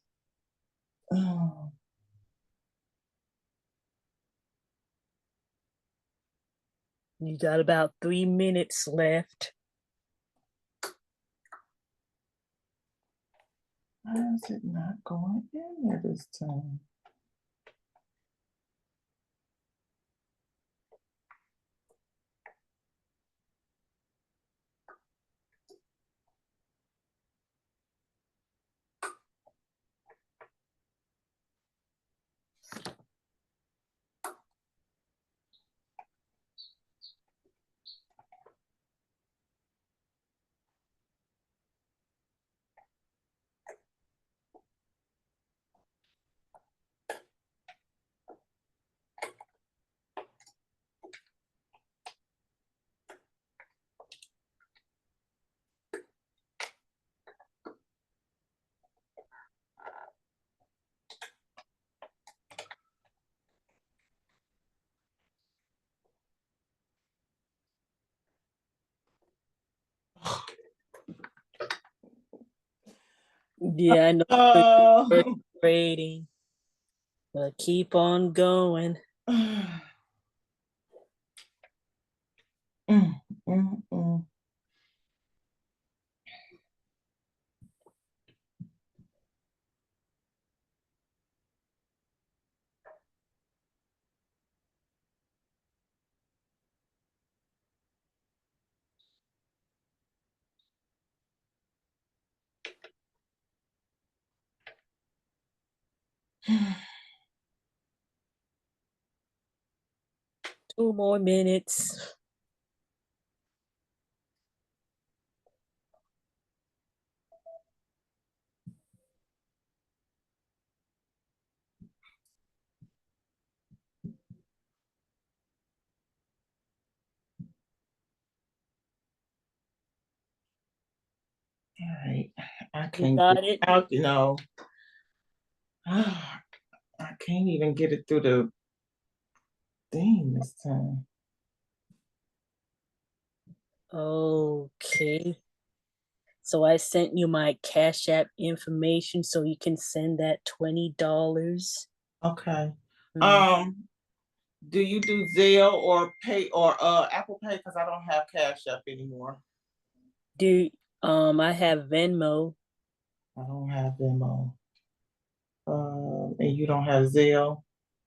Oh. You got about 3 minutes left. Why is it not going in there this time? Yeah, I know Oh. it's frustrating, but keep on going. Mm, mm, mm. Two more minutes. All right, I You can't got get it? out, I can't even get it through the thing this time. Okay. So I sent you my Cash App information so you can send that $20. Okay. Mm. Do you do Zelle or Pay or Apple Pay? Because I don't have Cash App anymore. I have Venmo. I don't have Venmo. And you don't have Zelle?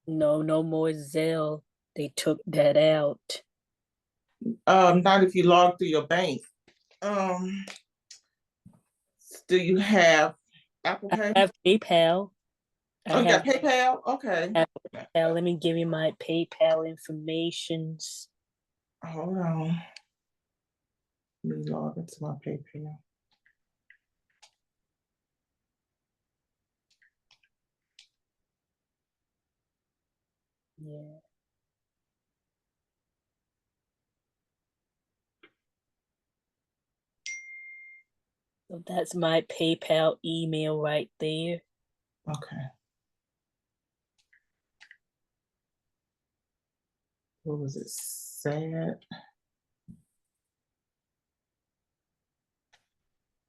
No, no more Zelle. They took that out. Not if you log through your bank. Do you have Apple Pay? I have PayPal. Oh, you got PayPal? Okay. PayPal. Let me give you my PayPal informations. Hold on. Let me log into my PayPal. Yeah. So that's my PayPal email right there. Okay. What was it? Sad.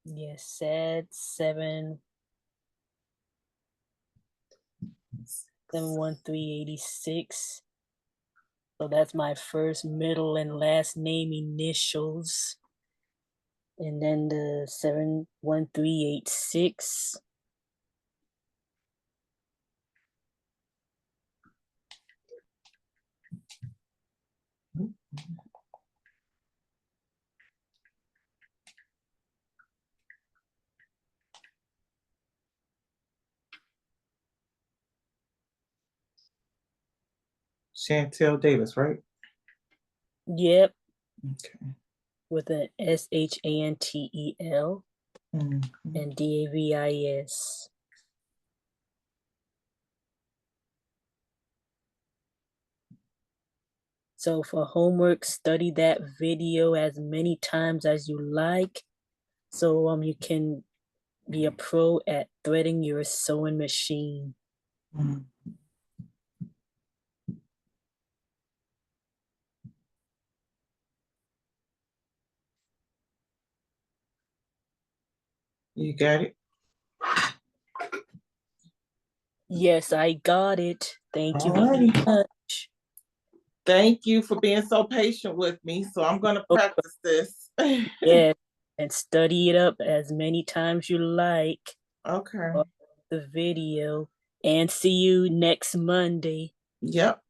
Yes, sad 71386. So that's my first, middle, and last name initials. And then the 71386. Chantel Davis, right? Yep, Okay. with an SHANTEL Mhm. and DAVIS. So So for homework, study that video as many times as you like. So you can be a pro at threading your sewing machine. Mhm. You got it? Yes, I got it. Thank you very Alrighty. much. Thank you for being so patient with me. So I'm gonna Oh, practice this. yes, and study it up as many times you like. Okay. Watch the video and see you next Monday. Yep.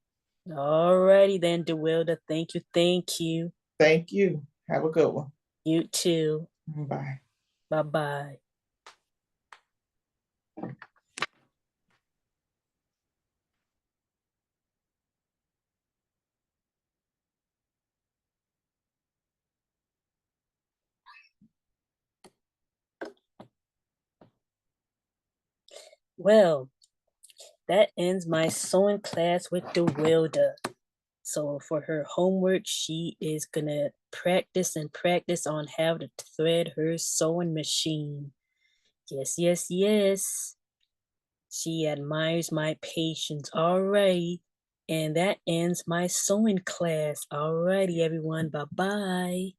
Alrighty then, DeWilda. Thank you. Thank you. Thank you. Have a good one. You too. Bye. Bye-bye. Well, that ends my sewing class with DeWilda. So for her homework, she is gonna practice and practice on how to thread her sewing machine. Yes, yes, yes. She admires my patience already. And that ends my sewing class. Alrighty, everyone. Bye-bye.